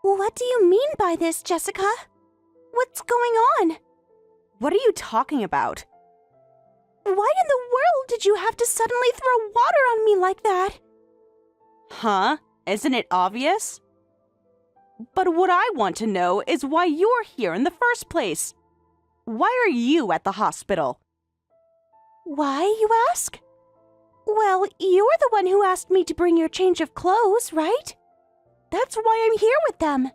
What do you mean by this, Jessica? What's going on? What are you talking about? Why in the world did you have to suddenly throw water on me like that? Huh? Isn't it obvious? But what I want to know is why you're here in the first place. Why are you at the hospital? Why, you ask? Well, you're the one who asked me to bring your change of clothes, right? That's why I'm here with them.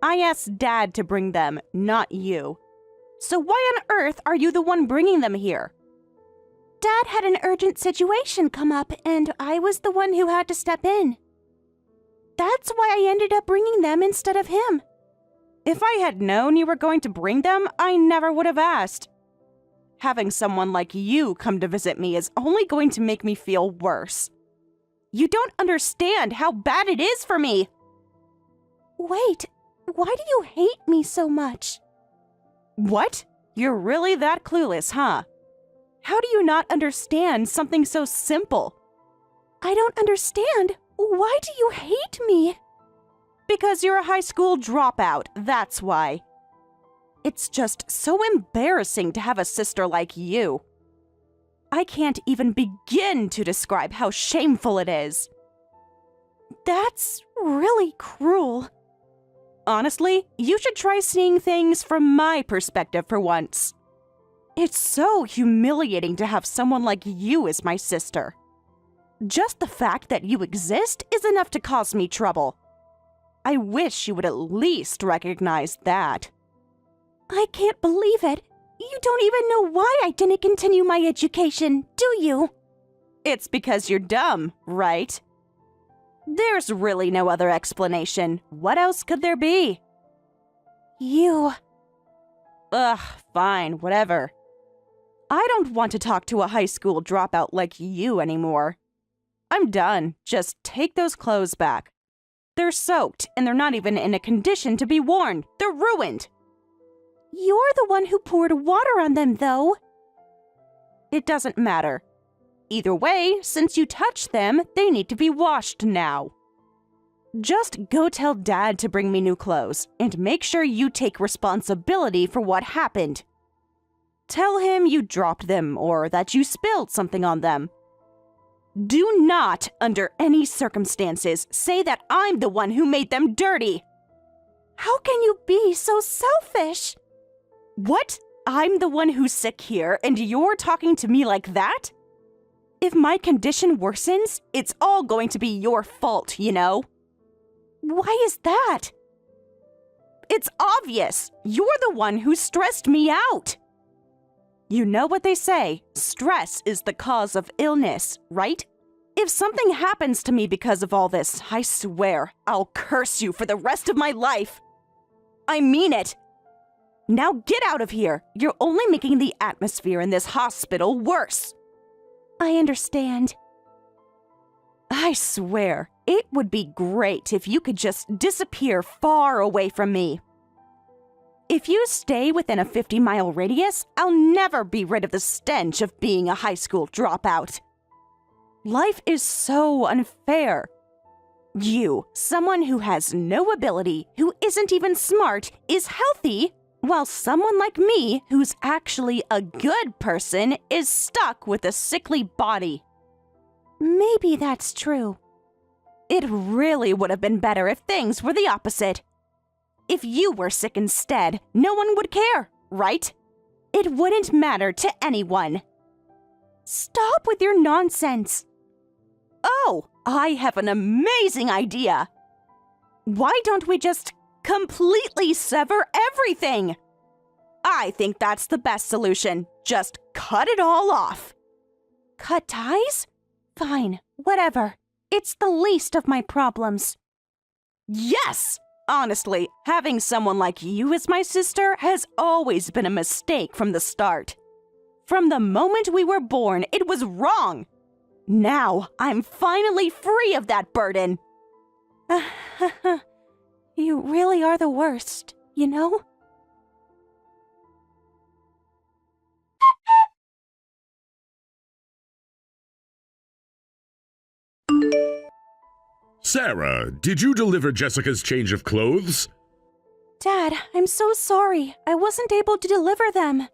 I asked Dad to bring them, not you. So why on earth are you the one bringing them here? Dad had an urgent situation come up, and I was the one who had to step in. That's why I ended up bringing them instead of him. If I had known you were going to bring them, I never would have asked. Having someone like you come to visit me is only going to make me feel worse. You don't understand how bad it is for me. Wait, why do you hate me so much? What? You're really that clueless, huh? How do you not understand something so simple? I don't understand. Why do you hate me? Because you're a high school dropout, that's why. It's just so embarrassing to have a sister like you. I can't even begin to describe how shameful it is. That's really cruel. Honestly, you should try seeing things from my perspective for once. It's so humiliating to have someone like you as my sister. Just the fact that you exist is enough to cause me trouble. I wish you would at least recognize that. I can't believe it. You don't even know why I didn't continue my education, do you? It's because you're dumb, right? There's really no other explanation. What else could there be? You. Ugh, fine, whatever. I don't want to talk to a high school dropout like you anymore. I'm done. Just take those clothes back. They're soaked, and they're not even in a condition to be worn. They're ruined. You're the one who poured water on them, though. It doesn't matter. Either way, since you touched them, they need to be washed now. Just go tell Dad to bring me new clothes, and make sure you take responsibility for what happened. Tell him you dropped them or that you spilled something on them. Do not, under any circumstances, say that I'm the one who made them dirty. How can you be so selfish? What? I'm the one who's sick here, and you're talking to me like that? If my condition worsens, it's all going to be your fault, you know? Why is that? It's obvious. You're the one who stressed me out. You know what they say, stress is the cause of illness, right? If something happens to me because of all this, I swear I'll curse you for the rest of my life. I mean it. Now get out of here. You're only making the atmosphere in this hospital worse. I understand. I swear, it would be great if you could just disappear far away from me. If you stay within a 50-mile radius, I'll never be rid of the stench of being a high school dropout. Life is so unfair. You, someone who has no ability, who isn't even smart, is healthy, while someone like me, who's actually a good person, is stuck with a sickly body. Maybe that's true. It really would have been better if things were the opposite. If you were sick instead, no one would care, right? It wouldn't matter to anyone. Stop with your nonsense. Oh, I have an amazing idea. Why don't we just completely sever everything? I think that's the best solution. Just cut it all off. Cut ties? Fine, whatever. It's the least of my problems. Yes! Honestly, having someone like you as my sister has always been a mistake from the start. From the moment we were born, it was wrong. Now, I'm finally free of that burden. You really are the worst, you know? Sarah, did you deliver Jessica's change of clothes? Dad, I'm so sorry. I wasn't able to deliver them.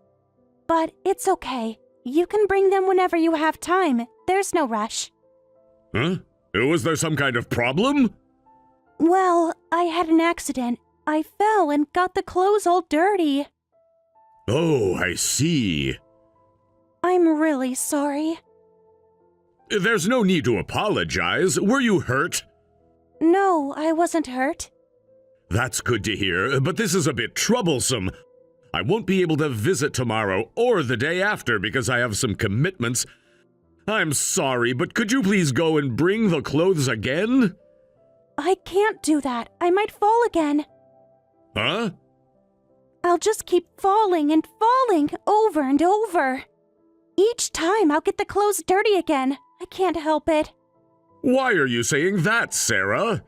But it's okay. You can bring them whenever you have time. There's no rush. Huh? Was there some kind of problem? Well, I had an accident. I fell and got the clothes all dirty. Oh, I see. I'm really sorry. There's no need to apologize. Were you hurt? No, I wasn't hurt. That's good to hear, but this is a bit troublesome. I won't be able to visit tomorrow or the day after because I have some commitments. I'm sorry, but could you please go and bring the clothes again? I can't do that. I might fall again. Huh? I'll just keep falling and falling over and over. Each time I'll get the clothes dirty again. I can't help it. Why are you saying that, Sarah?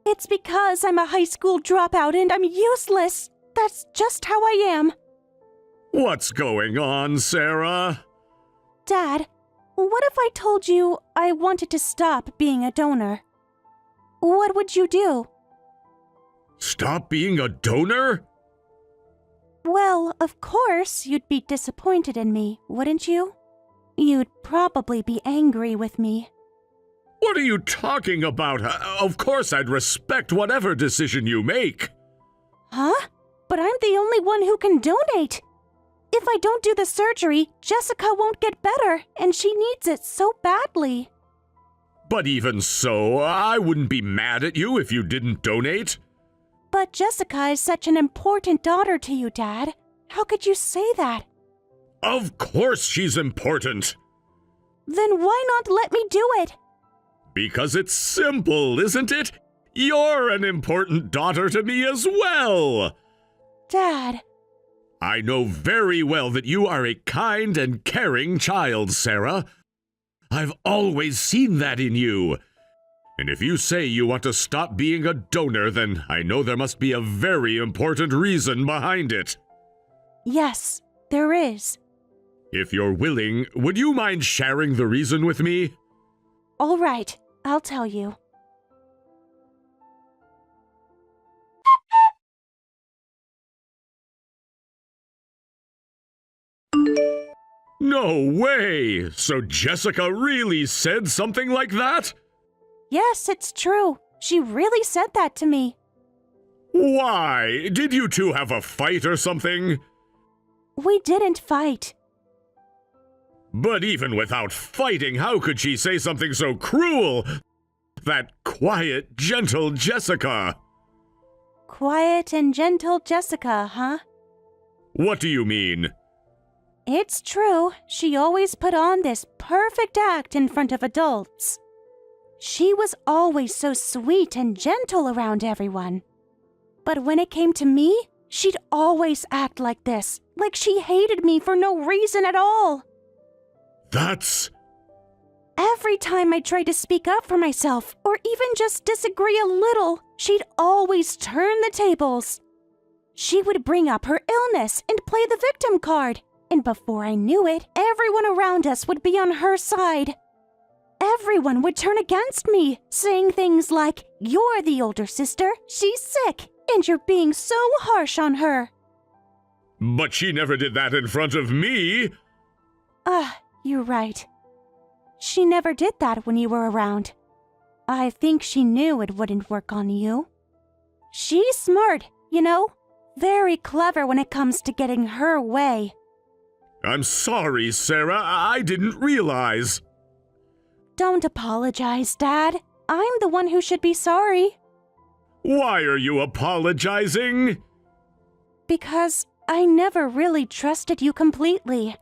It's because I'm a high school dropout and I'm useless. That's just how I am. What's going on, Sarah? Dad, what if I told you I wanted to stop being a donor? What would you do? Stop being a donor? Well, of course you'd be disappointed in me, wouldn't you? You'd probably be angry with me. What are you talking about? Of course I'd respect whatever decision you make. Huh? But I'm the only one who can donate. If I don't do the surgery, Jessica won't get better, and she needs it so badly. But even so, I wouldn't be mad at you if you didn't donate. But Jessica is such an important daughter to you, Dad. How could you say that? Of course she's important. Then why not let me do it? Because it's simple, isn't it? You're an important daughter to me as well. Dad. I know very well that you are a kind and caring child, Sarah. I've always seen that in you. And if you say you want to stop being a donor, then I know there must be a very important reason behind it. Yes, there is. If you're willing, would you mind sharing the reason with me? All right, I'll tell you. No way! So Jessica really said something like that? Yes, it's true. She really said that to me. Why? Did you two have a fight or something? We didn't fight. But even without fighting, how could she say something so cruel? That quiet, gentle Jessica. Quiet and gentle Jessica, huh? What do you mean? It's true. She always put on this perfect act in front of adults. She was always so sweet and gentle around everyone. But when it came to me, she'd always act like this, like she hated me for no reason at all. That's... Every time I tried to speak up for myself, or even just disagree a little, she'd always turn the tables. She would bring up her illness and play the victim card, and before I knew it, everyone around us would be on her side. Everyone would turn against me, saying things like, "You're the older sister, she's sick, and you're being so harsh on her." But she never did that in front of me. You're right. She never did that when you were around. I think she knew it wouldn't work on you. She's smart, you know? Very clever when it comes to getting her way. I'm sorry, Sarah. I didn't realize. Don't apologize, Dad. I'm the one who should be sorry. Why are you apologizing? Because I never really trusted you completely.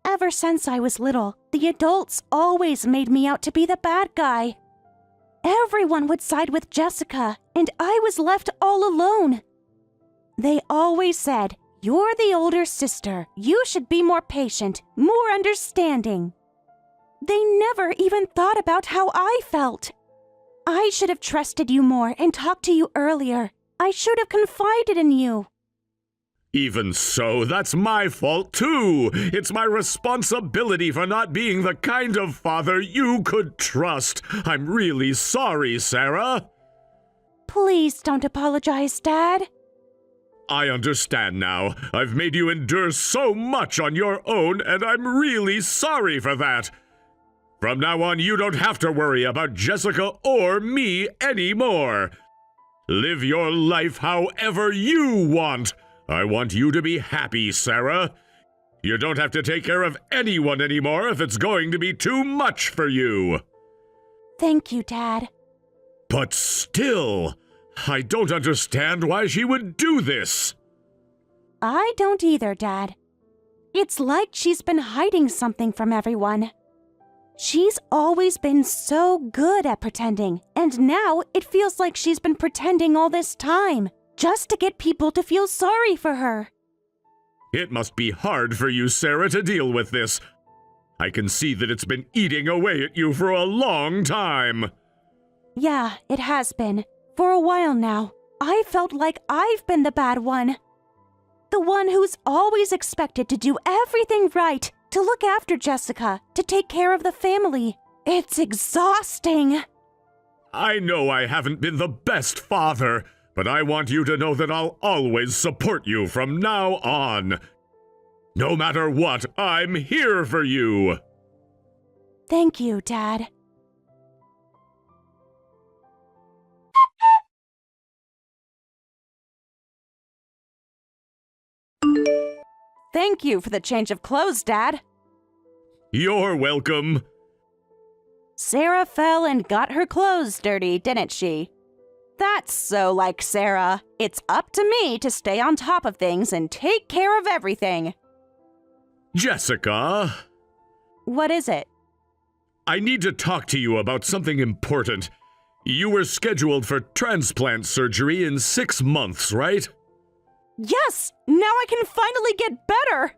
Ever since I was little, the adults always made me out to be the bad guy. Everyone would side with Jessica, and I was left all alone. They always said, "You're the older sister. You should be more patient, more understanding." They never even thought about how I felt. I should have trusted you more and talked to you earlier. I should have confided in you. Even so, that's my fault too. It's my responsibility for not being the kind of father you could trust. I'm really sorry, Sarah. Please don't apologize, Dad. I understand now. I've made you endure so much on your own, and I'm really sorry for that. From now on, you don't have to worry about Jessica or me anymore. Live your life however you want. I want you to be happy, Sarah. You don't have to take care of anyone anymore if it's going to be too much for you. Thank you, Dad. But still, I don't understand why she would do this. I don't either, Dad. It's like she's been hiding something from everyone. She's always been so good at pretending, and now it feels like she's been pretending all this time, just to get people to feel sorry for her. It must be hard for you, Sarah, to deal with this. I can see that it's been eating away at you for a long time. Yeah, it has been. For a while now. I felt like I've been the bad one. The one who's always expected to do everything right, to look after Jessica, to take care of the family. It's exhausting. I know I haven't been the best father, but I want you to know that I'll always support you from now on. No matter what, I'm here for you. Thank you, Dad. Thank you for the change of clothes, Dad. You're welcome. Sarah fell and got her clothes dirty, didn't she? That's so like Sarah. It's up to me to stay on top of things and take care of everything. Jessica. What is it? I need to talk to you about something important. You were scheduled for transplant surgery in 6 months, right? Yes! Now I can finally get better!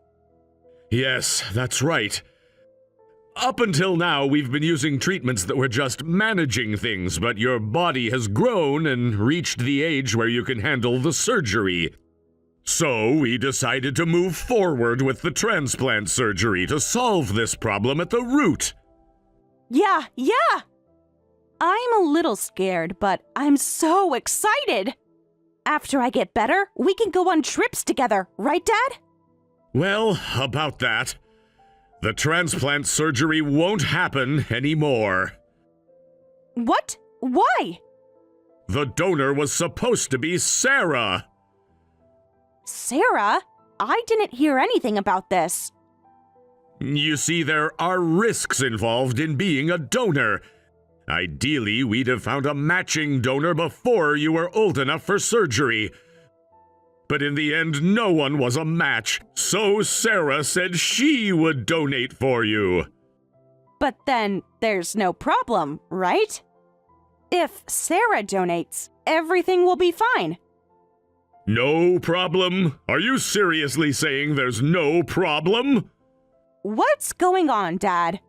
Yes, that's right. Up until now, we've been using treatments that were just managing things, but your body has grown and reached the age where you can handle the surgery. So we decided to move forward with the transplant surgery to solve this problem at the root. Yeah! I'm a little scared, but I'm so excited! After I get better, we can go on trips together, right, Dad? Well, about that. The transplant surgery won't happen anymore. What? Why? The donor was supposed to be Sarah. Sarah? I didn't hear anything about this. You see, there are risks involved in being a donor. Ideally, we'd have found a matching donor before you were old enough for surgery. But in the end, no one was a match, so Sarah said she would donate for you. But then there's no problem, right? If Sarah donates, everything will be fine. No problem? Are you seriously saying there's no problem? What's going on, Dad?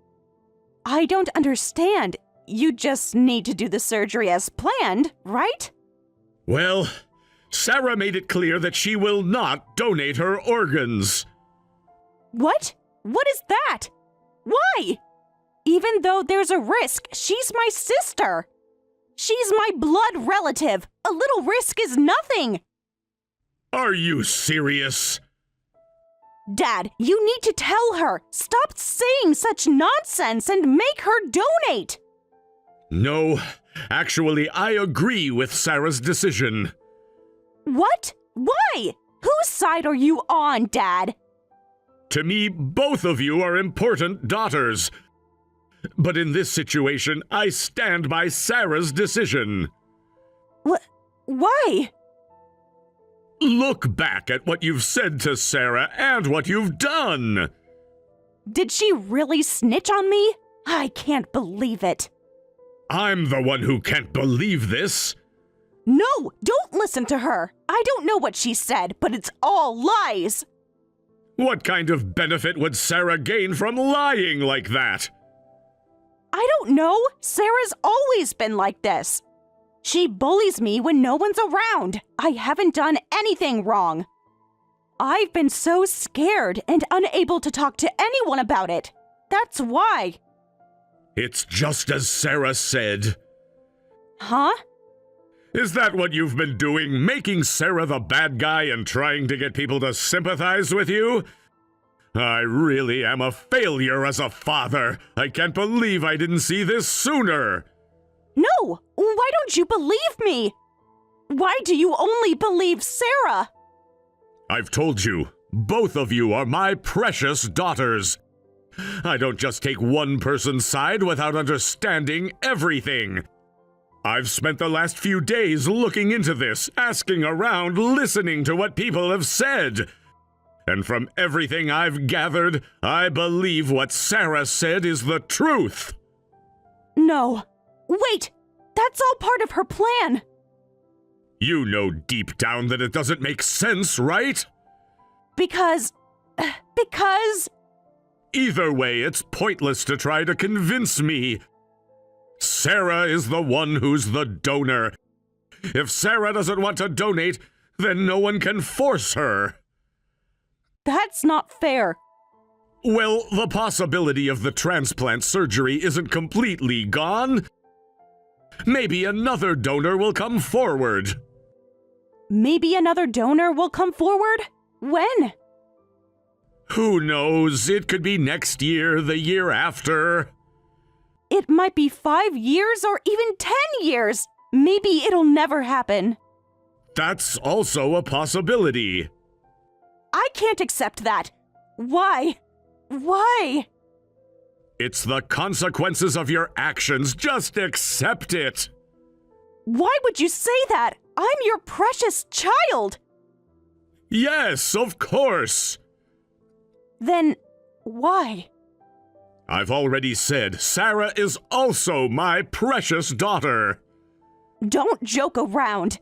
I don't understand. You just need to do the surgery as planned, right? Well, Sarah made it clear that she will not donate her organs. What? What is that? Why? Even though there's a risk, she's my sister. She's my blood relative. A little risk is nothing. Are you serious? Dad, you need to tell her. Stop saying such nonsense and make her donate. No, actually, I agree with Sarah's decision. What? Why? Whose side are you on, Dad? To me, both of you are important daughters. But in this situation, I stand by Sarah's decision. Why? Look back at what you've said to Sarah and what you've done. Did she really snitch on me? I can't believe it. I'm the one who can't believe this. No, don't listen to her. I don't know what she said, but it's all lies. What kind of benefit would Sarah gain from lying like that? I don't know. Sarah's always been like this. She bullies me when no one's around. I haven't done anything wrong. I've been so scared and unable to talk to anyone about it. That's why. It's just as Sarah said. Huh? Is that what you've been doing? Making Sarah the bad guy and trying to get people to sympathize with you? I really am a failure as a father. I can't believe I didn't see this sooner. No! Why don't you believe me? Why do you only believe Sarah? I've told you, both of you are my precious daughters. I don't just take one person's side without understanding everything. I've spent the last few days looking into this, asking around, listening to what people have said. And from everything I've gathered, I believe what Sarah said is the truth. No. Wait! That's all part of her plan! You know deep down that it doesn't make sense, right? Because... Either way, it's pointless to try to convince me. Sarah is the one who's the donor. If Sarah doesn't want to donate, then no one can force her. That's not fair. Well, the possibility of the transplant surgery isn't completely gone. Maybe another donor will come forward. Maybe another donor will come forward? When? Who knows? It could be next year, the year after. It might be 5 years or even 10 years. Maybe it'll never happen. That's also a possibility. I can't accept that. Why? Why? It's the consequences of your actions. Just accept it. Why would you say that? I'm your precious child. Yes, of course. Then why? I've already said Sarah is also my precious daughter. Don't joke around.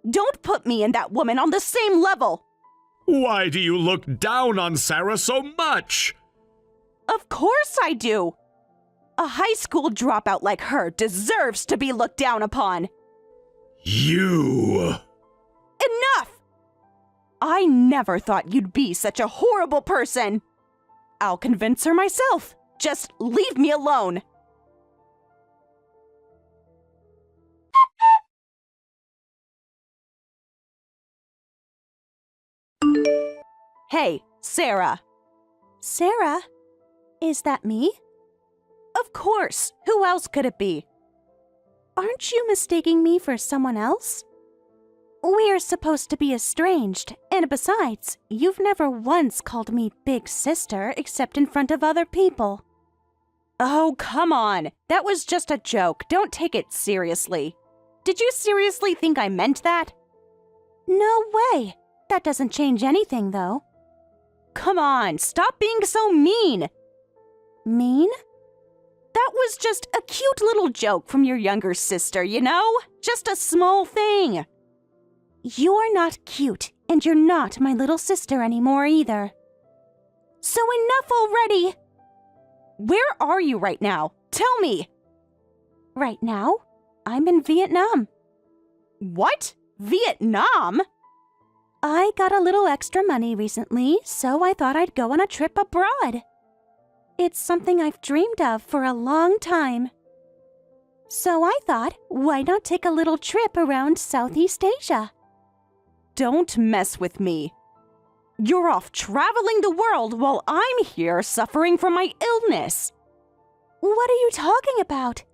Don't put me and that woman on the same level. Why do you look down on Sarah so much? Of course I do. A high school dropout like her deserves to be looked down upon. You! Enough! I never thought you'd be such a horrible person. I'll convince her myself. Just leave me alone. Hey, Sarah. Sarah? Is that me? Of course. Who else could it be? Aren't you mistaking me for someone else? We're supposed to be estranged, and besides, you've never once called me big sister except in front of other people. Oh, come on. That was just a joke. Don't take it seriously. Did you seriously think I meant that? No way. That doesn't change anything, though. Come on, stop being so mean. Mean? That was just a cute little joke from your younger sister, you know? Just a small thing. You're not cute, and you're not my little sister anymore either. So enough already. Where are you right now? Tell me. Right now, I'm in Vietnam. What? Vietnam? I got a little extra money recently, so I thought I'd go on a trip abroad. It's something I've dreamed of for a long time. So I thought, why not take a little trip around Southeast Asia? Don't mess with me. You're off traveling the world while I'm here suffering from my illness. What are you talking about?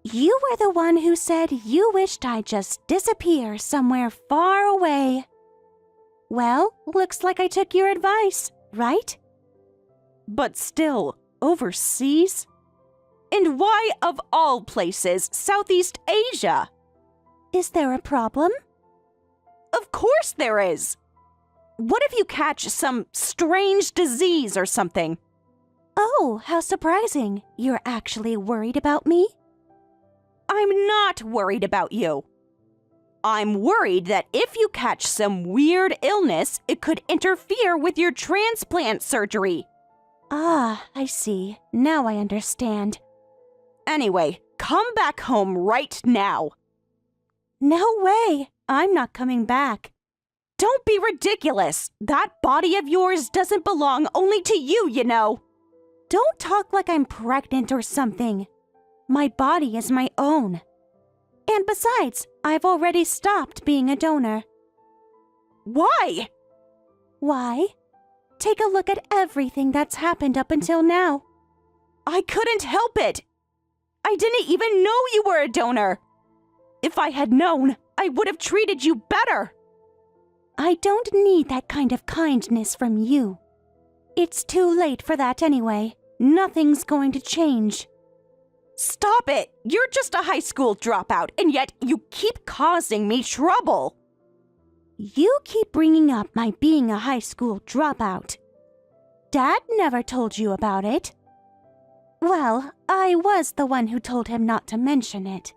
You were the one who said you wished I'd just disappear somewhere far away. Well, looks like I took your advice, right? But still, overseas? And why, of all places, Southeast Asia? Is there a problem? Of course there is. What if you catch some strange disease or something? Oh, how surprising. You're actually worried about me? I'm not worried about you. I'm worried that if you catch some weird illness, it could interfere with your transplant surgery. Ah, I see. Now I understand. Anyway, come back home right now. No way. I'm not coming back. Don't be ridiculous. That body of yours doesn't belong only to you, you know. Don't talk like I'm pregnant or something. My body is my own. And besides, I've already stopped being a donor. Why? Why? Take a look at everything that's happened up until now. I couldn't help it. I didn't even know you were a donor. If I had known, I would have treated you better. I don't need that kind of kindness from you. It's too late for that anyway. Nothing's going to change. Stop it! You're just a high school dropout, and yet you keep causing me trouble. You keep bringing up my being a high school dropout. Dad never told you about it. Well, I was the one who told him not to mention it.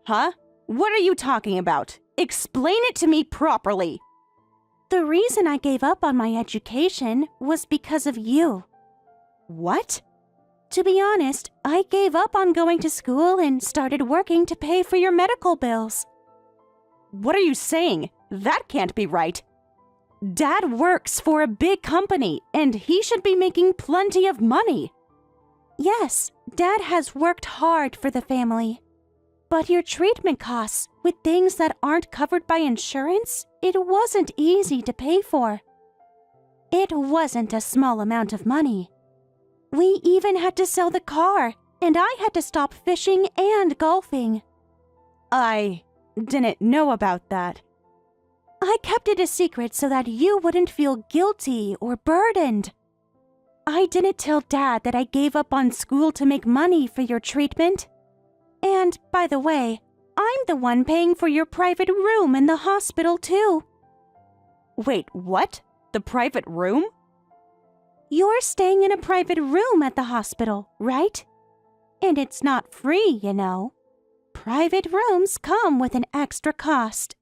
Huh? What are you talking about? Explain it to me properly. The reason I gave up on my education was because of you. What? To be honest, I gave up on going to school and started working to pay for your medical bills. What are you saying? That can't be right. Dad works for a big company, and he should be making plenty of money. Yes, Dad has worked hard for the family. But your treatment costs, with things that aren't covered by insurance, it wasn't easy to pay for. It wasn't a small amount of money. We even had to sell the car, and I had to stop fishing and golfing. I didn't know about that. I kept it a secret so that you wouldn't feel guilty or burdened. I didn't tell Dad that I gave up on school to make money for your treatment. And, by the way, I'm the one paying for your private room in the hospital, too. Wait, what? The private room? You're staying in a private room at the hospital, right? And it's not free, you know. Private rooms come with an extra cost.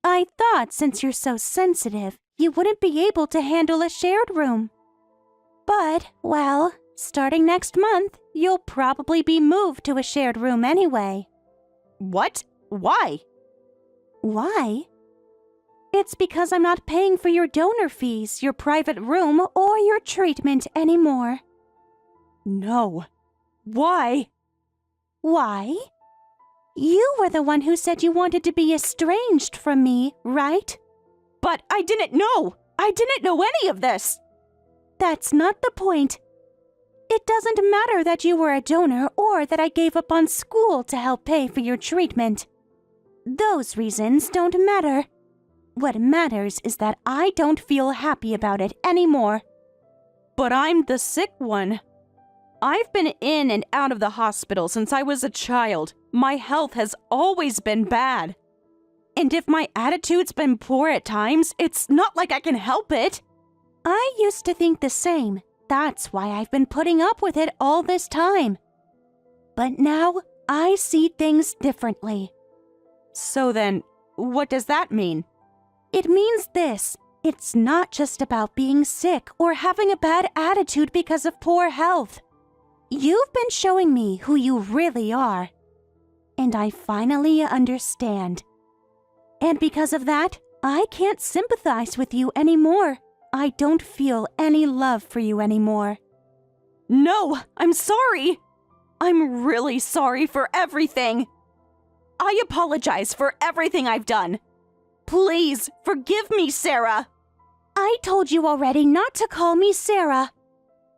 I thought since you're so sensitive, you wouldn't be able to handle a shared room. But, well, starting next month, you'll probably be moved to a shared room anyway. What? Why? Why? It's because I'm not paying for your donor fees, your private room, or your treatment anymore. No. Why? Why? You were the one who said you wanted to be estranged from me, right? But I didn't know! I didn't know any of this! That's not the point. It doesn't matter that you were a donor or that I gave up on school to help pay for your treatment. Those reasons don't matter. What matters is that I don't feel happy about it anymore. But I'm the sick one. I've been in and out of the hospital since I was a child. My health has always been bad. And if my attitude's been poor at times, it's not like I can help it. I used to think the same. That's why I've been putting up with it all this time. But now, I see things differently. So then, what does that mean? It means this. It's not just about being sick or having a bad attitude because of poor health. You've been showing me who you really are. And I finally understand. And because of that, I can't sympathize with you anymore. I don't feel any love for you anymore. No, I'm sorry. I'm really sorry for everything. I apologize for everything I've done. Please, forgive me, Sarah. I told you already not to call me Sarah.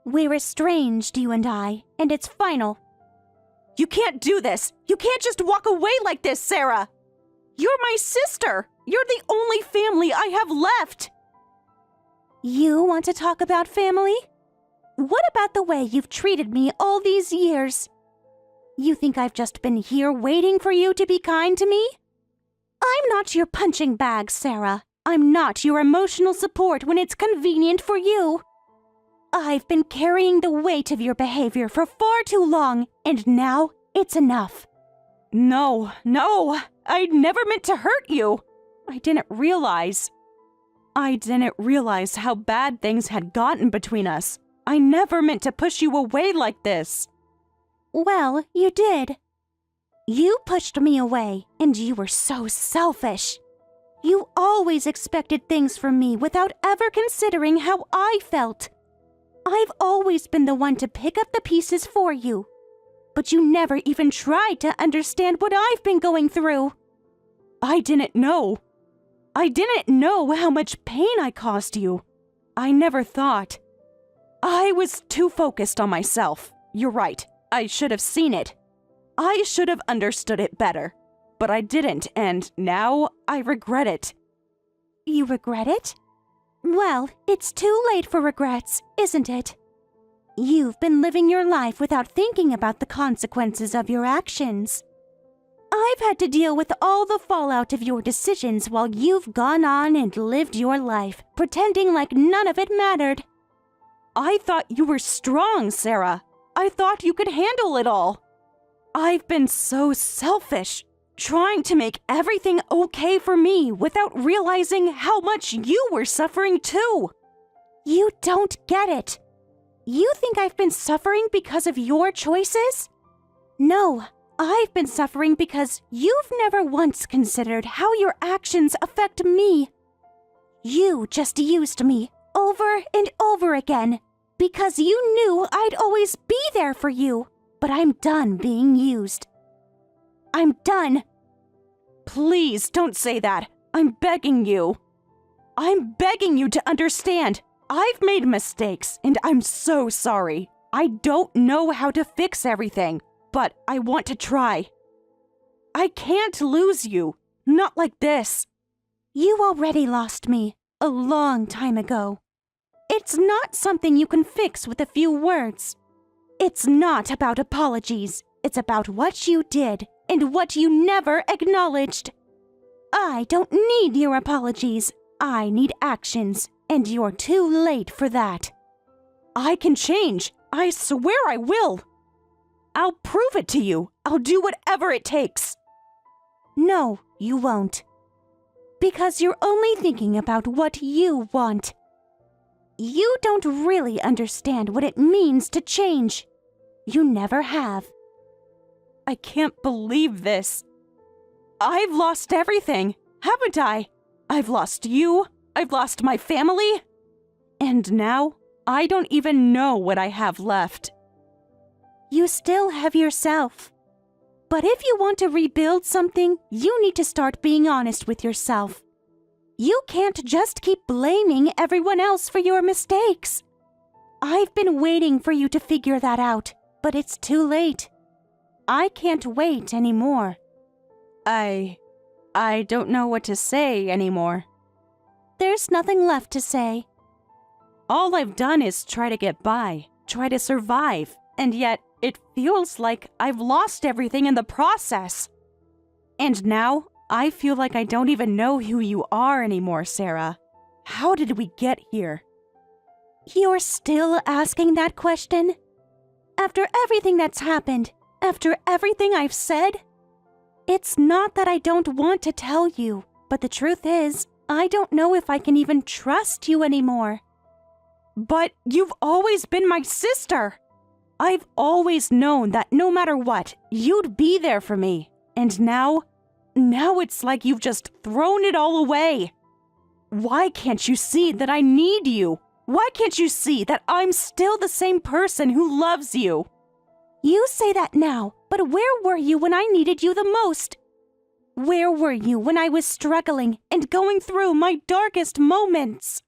We're estranged, you and I, and it's final. You can't do this. You can't just walk away like this, Sarah. You're my sister. You're the only family I have left. You want to talk about family? What about the way you've treated me all these years? You think I've just been here waiting for you to be kind to me? I'm not your punching bag, Sarah. I'm not your emotional support when it's convenient for you. I've been carrying the weight of your behavior for far too long, and now it's enough. No, I never meant to hurt you. I didn't realize how bad things had gotten between us. I never meant to push you away like this. Well, you did. You pushed me away, and you were so selfish. You always expected things from me without ever considering how I felt. I've always been the one to pick up the pieces for you. But you never even tried to understand what I've been going through. I didn't know. I didn't know how much pain I caused you. I never thought. I was too focused on myself. You're right. I should have seen it. I should have understood it better. But I didn't, and now I regret it. You regret it? Well, it's too late for regrets, isn't it? You've been living your life without thinking about the consequences of your actions. I've had to deal with all the fallout of your decisions while you've gone on and lived your life, pretending like none of it mattered. I thought you were strong, Sarah. I thought you could handle it all. I've been so selfish, trying to make everything okay for me without realizing how much you were suffering too. You don't get it. You think I've been suffering because of your choices? No, I've been suffering because you've never once considered how your actions affect me. You just used me over and over again because you knew I'd always be there for you. But I'm done being used. I'm done. Please don't say that. I'm begging you. I'm begging you to understand. I've made mistakes, and I'm so sorry. I don't know how to fix everything, but I want to try. I can't lose you. Not like this. You already lost me a long time ago. It's not something you can fix with a few words. It's not about apologies. It's about what you did and what you never acknowledged. I don't need your apologies. I need actions, and you're too late for that. I can change. I swear I will. I'll prove it to you. I'll do whatever it takes. No, you won't. Because you're only thinking about what you want. You don't really understand what it means to change. You never have. I can't believe this. I've lost everything, haven't I? I've lost you. I've lost my family. And now, I don't even know what I have left. You still have yourself. But if you want to rebuild something, you need to start being honest with yourself. You can't just keep blaming everyone else for your mistakes. I've been waiting for you to figure that out, but it's too late. I can't wait anymore. I don't know what to say anymore. There's nothing left to say. All I've done is try to get by, try to survive, and yet it feels like I've lost everything in the process. And now, I feel like I don't even know who you are anymore, Sarah. How did we get here? You're still asking that question? After everything that's happened, after everything I've said? It's not that I don't want to tell you, but the truth is, I don't know if I can even trust you anymore. But you've always been my sister. I've always known that no matter what, you'd be there for me. And now it's like you've just thrown it all away. Why can't you see that I need you? Why can't you see that I'm still the same person who loves you? You say that now, but where were you when I needed you the most? Where were you when I was struggling and going through my darkest moments?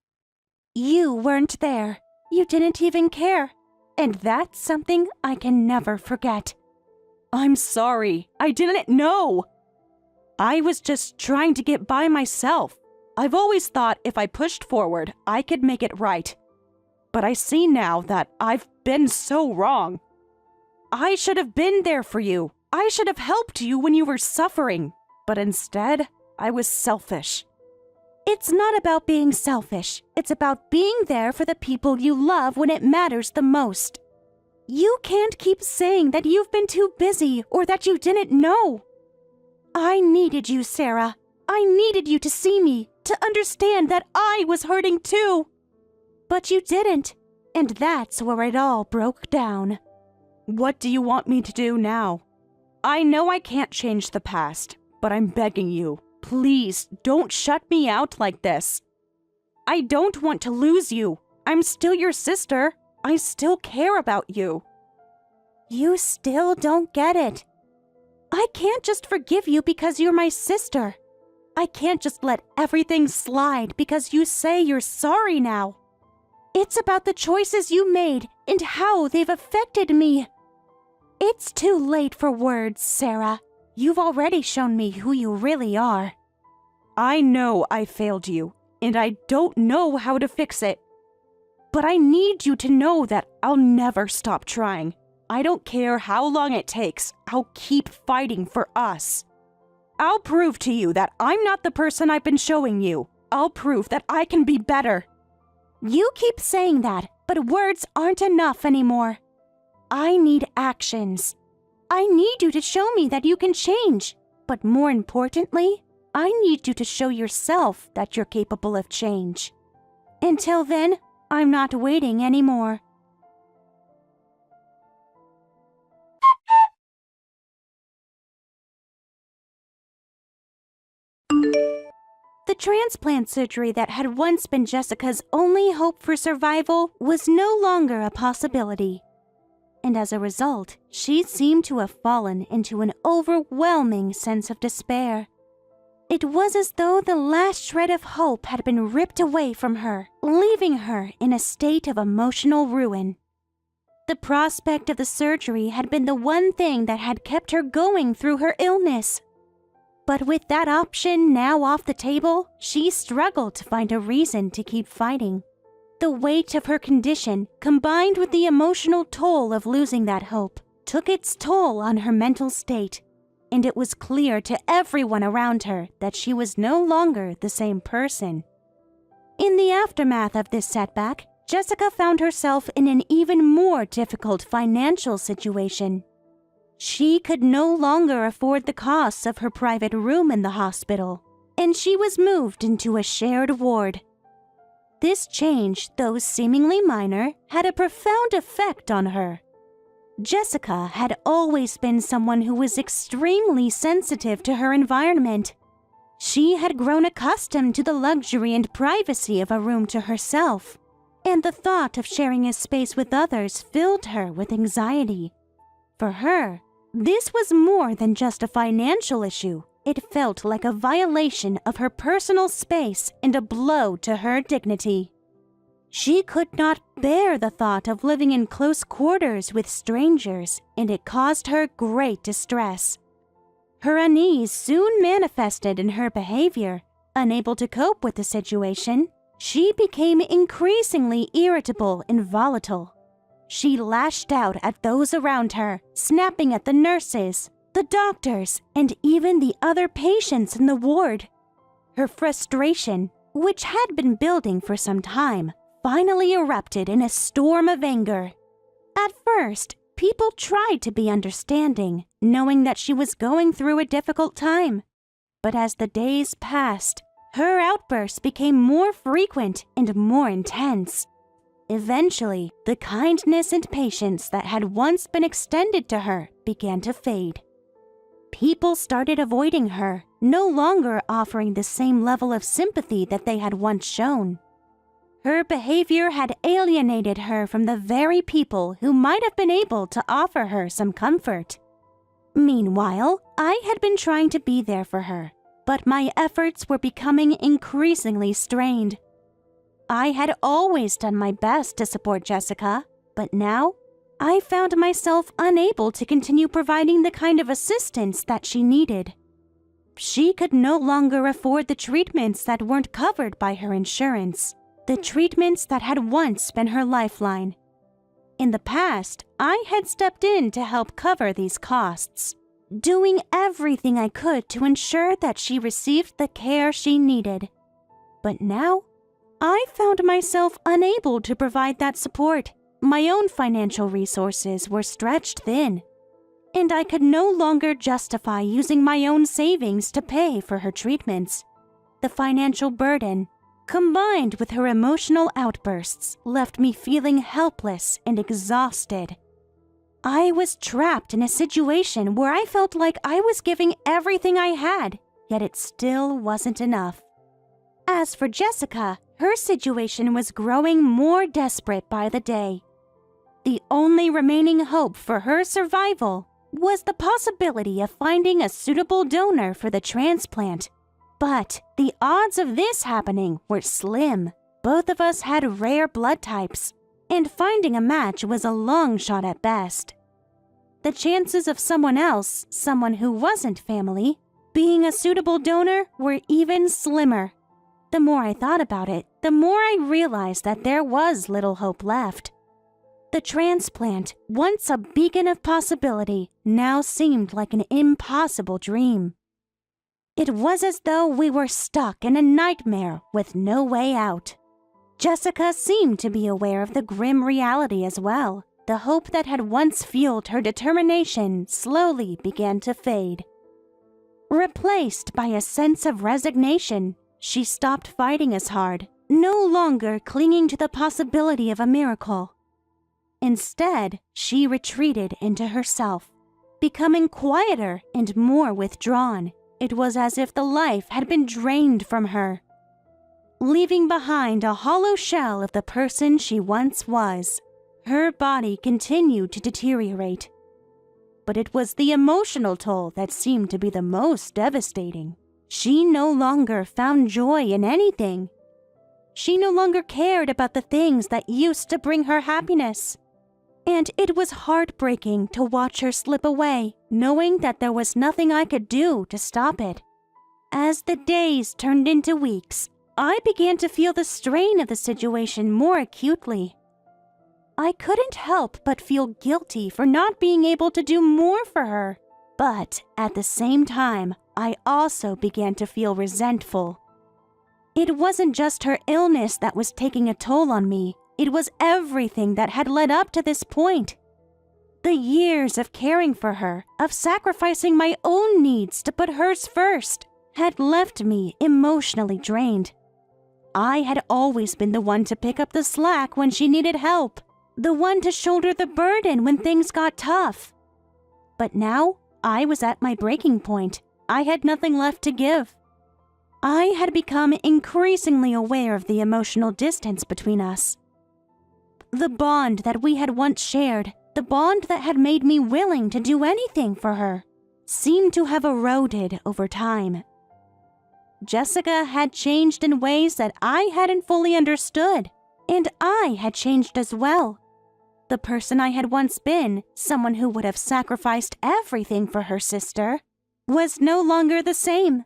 You weren't there. You didn't even care. And that's something I can never forget. I'm sorry. I didn't know. I was just trying to get by myself. I've always thought if I pushed forward, I could make it right. But I see now that I've been so wrong. I should have been there for you. I should have helped you when you were suffering. But instead, I was selfish. It's not about being selfish. It's about being there for the people you love when it matters the most. You can't keep saying that you've been too busy or that you didn't know. I needed you, Sarah. I needed you to see me, to understand that I was hurting too. But you didn't, and that's where it all broke down. What do you want me to do now? I know I can't change the past, but I'm begging you. Please, don't shut me out like this. I don't want to lose you. I'm still your sister. I still care about you. You still don't get it. I can't just forgive you because you're my sister. I can't just let everything slide because you say you're sorry now. It's about the choices you made and how they've affected me. It's too late for words, Sarah. You've already shown me who you really are. I know I failed you, and I don't know how to fix it. But I need you to know that I'll never stop trying. I don't care how long it takes. I'll keep fighting for us. I'll prove to you that I'm not the person I've been showing you. I'll prove that I can be better. You keep saying that, but words aren't enough anymore. I need actions. I need you to show me that you can change. But more importantly, I need you to show yourself that you're capable of change. Until then, I'm not waiting anymore. The transplant surgery that had once been Jessica's only hope for survival was no longer a possibility. And as a result, she seemed to have fallen into an overwhelming sense of despair. It was as though the last shred of hope had been ripped away from her, leaving her in a state of emotional ruin. The prospect of the surgery had been the one thing that had kept her going through her illness. But with that option now off the table, she struggled to find a reason to keep fighting. The weight of her condition, combined with the emotional toll of losing that hope, took its toll on her mental state, and it was clear to everyone around her that she was no longer the same person. In the aftermath of this setback, Jessica found herself in an even more difficult financial situation. She could no longer afford the costs of her private room in the hospital, and she was moved into a shared ward. This change, though seemingly minor, had a profound effect on her. Jessica had always been someone who was extremely sensitive to her environment. She had grown accustomed to the luxury and privacy of a room to herself, and the thought of sharing a space with others filled her with anxiety. For her, this was more than just a financial issue. It felt like a violation of her personal space and a blow to her dignity. She could not bear the thought of living in close quarters with strangers, and it caused her great distress. Her unease soon manifested in her behavior. Unable to cope with the situation, she became increasingly irritable and volatile. She lashed out at those around her, snapping at the nurses, the doctors, and even the other patients in the ward. Her frustration, which had been building for some time, finally erupted in a storm of anger. At first, people tried to be understanding, knowing that she was going through a difficult time. But as the days passed, her outbursts became more frequent and more intense. Eventually, the kindness and patience that had once been extended to her began to fade. People started avoiding her, no longer offering the same level of sympathy that they had once shown. Her behavior had alienated her from the very people who might have been able to offer her some comfort. Meanwhile, I had been trying to be there for her, but my efforts were becoming increasingly strained. I had always done my best to support Jessica, but now I found myself unable to continue providing the kind of assistance that she needed. She could no longer afford the treatments that weren't covered by her insurance, the treatments that had once been her lifeline. In the past, I had stepped in to help cover these costs, doing everything I could to ensure that she received the care she needed. But now, I found myself unable to provide that support. My own financial resources were stretched thin, and I could no longer justify using my own savings to pay for her treatments. The financial burden, combined with her emotional outbursts, left me feeling helpless and exhausted. I was trapped in a situation where I felt like I was giving everything I had, yet it still wasn't enough. As for Jessica, her situation was growing more desperate by the day. The only remaining hope for her survival was the possibility of finding a suitable donor for the transplant. But the odds of this happening were slim. Both of us had rare blood types, and finding a match was a long shot at best. The chances of someone else, someone who wasn't family, being a suitable donor were even slimmer. The more I thought about it, the more I realized that there was little hope left. The transplant, once a beacon of possibility, now seemed like an impossible dream. It was as though we were stuck in a nightmare with no way out. Jessica seemed to be aware of the grim reality as well. The hope that had once fueled her determination slowly began to fade. Replaced by a sense of resignation, she stopped fighting as hard, no longer clinging to the possibility of a miracle. Instead, she retreated into herself, becoming quieter and more withdrawn. It was as if the life had been drained from her, leaving behind a hollow shell of the person she once was. Her body continued to deteriorate, but it was the emotional toll that seemed to be the most devastating. She no longer found joy in anything. She no longer cared about the things that used to bring her happiness. And it was heartbreaking to watch her slip away, knowing that there was nothing I could do to stop it. As the days turned into weeks, I began to feel the strain of the situation more acutely. I couldn't help but feel guilty for not being able to do more for her. But at the same time, I also began to feel resentful. It wasn't just her illness that was taking a toll on me. It was everything that had led up to this point. The years of caring for her, of sacrificing my own needs to put hers first, had left me emotionally drained. I had always been the one to pick up the slack when she needed help, the one to shoulder the burden when things got tough. But now, I was at my breaking point. I had nothing left to give. I had become increasingly aware of the emotional distance between us. The bond that we had once shared, the bond that had made me willing to do anything for her, seemed to have eroded over time. Jessica had changed in ways that I hadn't fully understood, and I had changed as well. The person I had once been, someone who would have sacrificed everything for her sister, was no longer the same.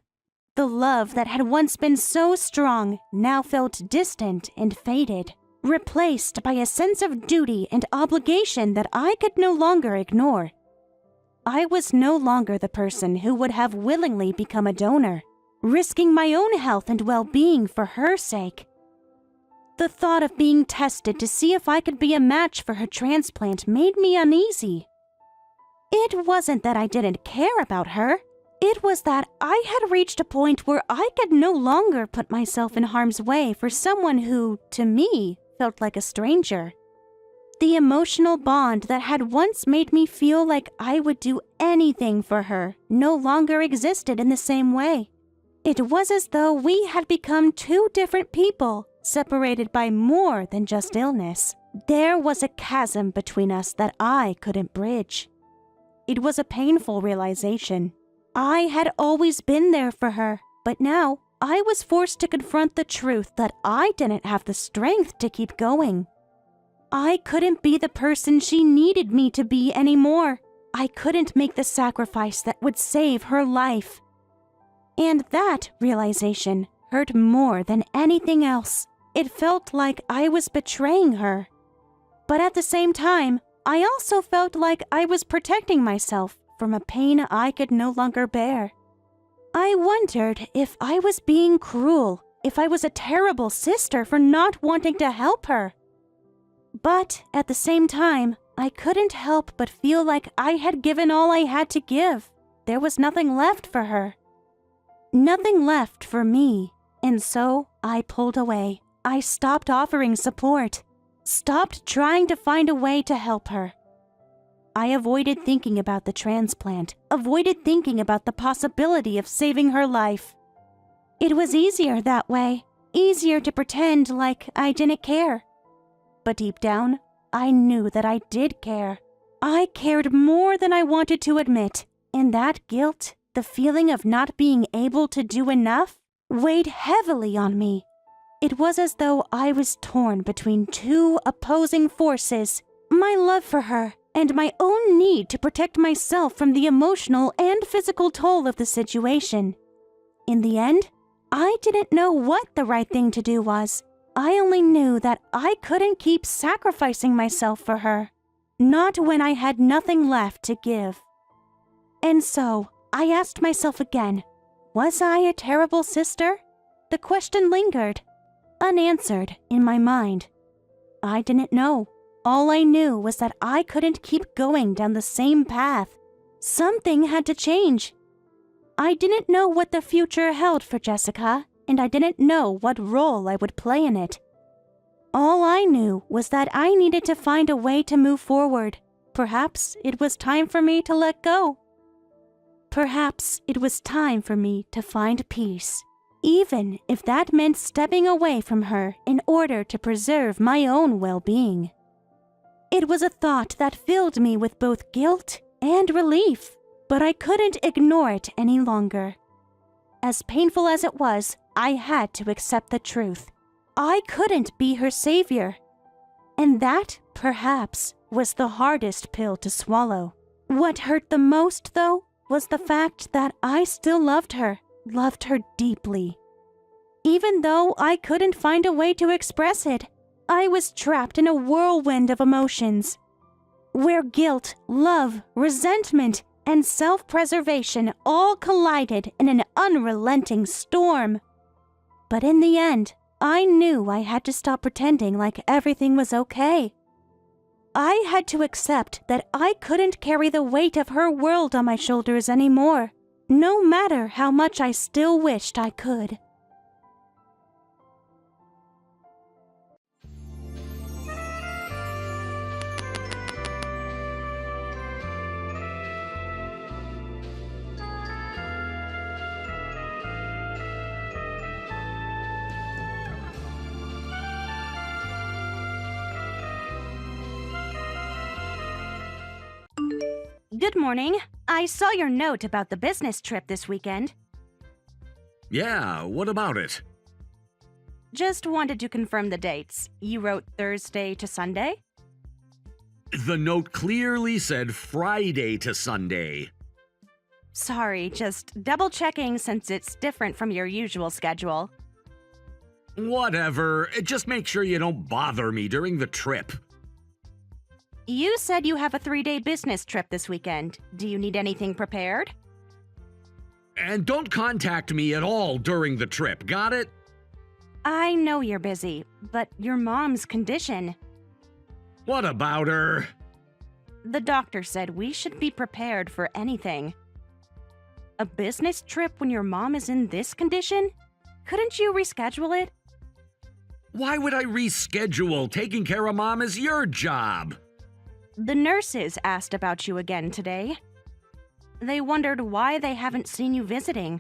The love that had once been so strong now felt distant and faded, replaced by a sense of duty and obligation that I could no longer ignore. I was no longer the person who would have willingly become a donor, risking my own health and well-being for her sake. The thought of being tested to see if I could be a match for her transplant made me uneasy. It wasn't that I didn't care about her. It was that I had reached a point where I could no longer put myself in harm's way for someone who, to me, felt like a stranger. The emotional bond that had once made me feel like I would do anything for her no longer existed in the same way. It was as though we had become two different people, separated by more than just illness. There was a chasm between us that I couldn't bridge. It was a painful realization. I had always been there for her, but now I was forced to confront the truth that I didn't have the strength to keep going. I couldn't be the person she needed me to be anymore. I couldn't make the sacrifice that would save her life. And that realization hurt more than anything else. It felt like I was betraying her. But at the same time, I also felt like I was protecting myself from a pain I could no longer bear. I wondered if I was being cruel, if I was a terrible sister for not wanting to help her. But at the same time, I couldn't help but feel like I had given all I had to give. There was nothing left for her. Nothing left for me, and so I pulled away. I stopped offering support, stopped trying to find a way to help her. I avoided thinking about the transplant, avoided thinking about the possibility of saving her life. It was easier that way, easier to pretend like I didn't care. But deep down, I knew that I did care. I cared more than I wanted to admit, and that guilt, the feeling of not being able to do enough, weighed heavily on me. It was as though I was torn between two opposing forces, my love for her and my own need to protect myself from the emotional and physical toll of the situation. In the end, I didn't know what the right thing to do was. I only knew that I couldn't keep sacrificing myself for her, not when I had nothing left to give. And so, I asked myself again, was I a terrible sister? The question lingered, unanswered in my mind. I didn't know. All I knew was that I couldn't keep going down the same path. Something had to change. I didn't know what the future held for Jessica, and I didn't know what role I would play in it. All I knew was that I needed to find a way to move forward. Perhaps it was time for me to let go. Perhaps it was time for me to find peace, even if that meant stepping away from her in order to preserve my own well-being. It was a thought that filled me with both guilt and relief, but I couldn't ignore it any longer. As painful as it was, I had to accept the truth. I couldn't be her savior. And that, perhaps, was the hardest pill to swallow. What hurt the most, though, was the fact that I still loved her deeply. Even though I couldn't find a way to express it, I was trapped in a whirlwind of emotions, where guilt, love, resentment, and self-preservation all collided in an unrelenting storm. But in the end, I knew I had to stop pretending like everything was okay. I had to accept that I couldn't carry the weight of her world on my shoulders anymore, no matter how much I still wished I could. Good morning. I saw your note about the business trip this weekend. Yeah, what about it? Just wanted to confirm the dates. You wrote Thursday to Sunday? The note clearly said Friday to Sunday. Sorry, just double-checking since it's different from your usual schedule. Whatever, just make sure you don't bother me during the trip. You said you have a 3-day business trip this weekend. Do you need anything prepared? And don't contact me at all during the trip, got it? I know you're busy, but your mom's condition. What about her? The doctor said we should be prepared for anything. A business trip when your mom is in this condition? Couldn't you reschedule it? Why would I reschedule? Taking care of Mom is your job. The nurses asked about you again today. They wondered why they haven't seen you visiting.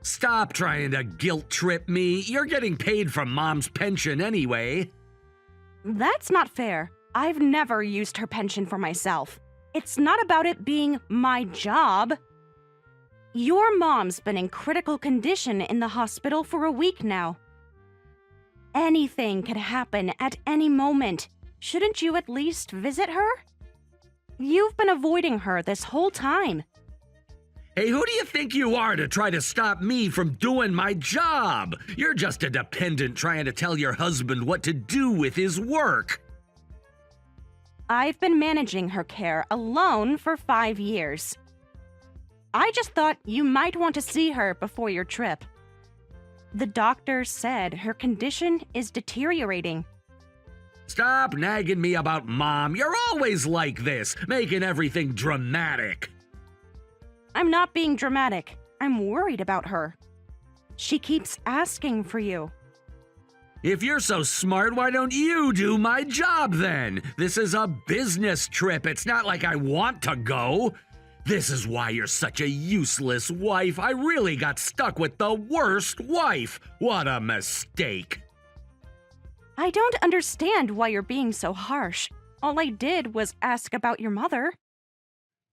Stop trying to guilt trip me. You're getting paid from Mom's pension anyway. That's not fair. I've never used her pension for myself. It's not about it being my job. Your mom's been in critical condition in the hospital for a week now. Anything could happen at any moment. Shouldn't you at least visit her? You've been avoiding her this whole time. Hey, who do you think you are to try to stop me from doing my job? You're just a dependent trying to tell your husband what to do with his work. I've been managing her care alone for 5 years. I just thought you might want to see her before your trip. The doctor said her condition is deteriorating. Stop nagging me about Mom. You're always like this, making everything dramatic. I'm not being dramatic. I'm worried about her. She keeps asking for you. If you're so smart, why don't you do my job then? This is a business trip. It's not like I want to go. This is why you're such a useless wife. I really got stuck with the worst wife. What a mistake. I don't understand why you're being so harsh. All I did was ask about your mother.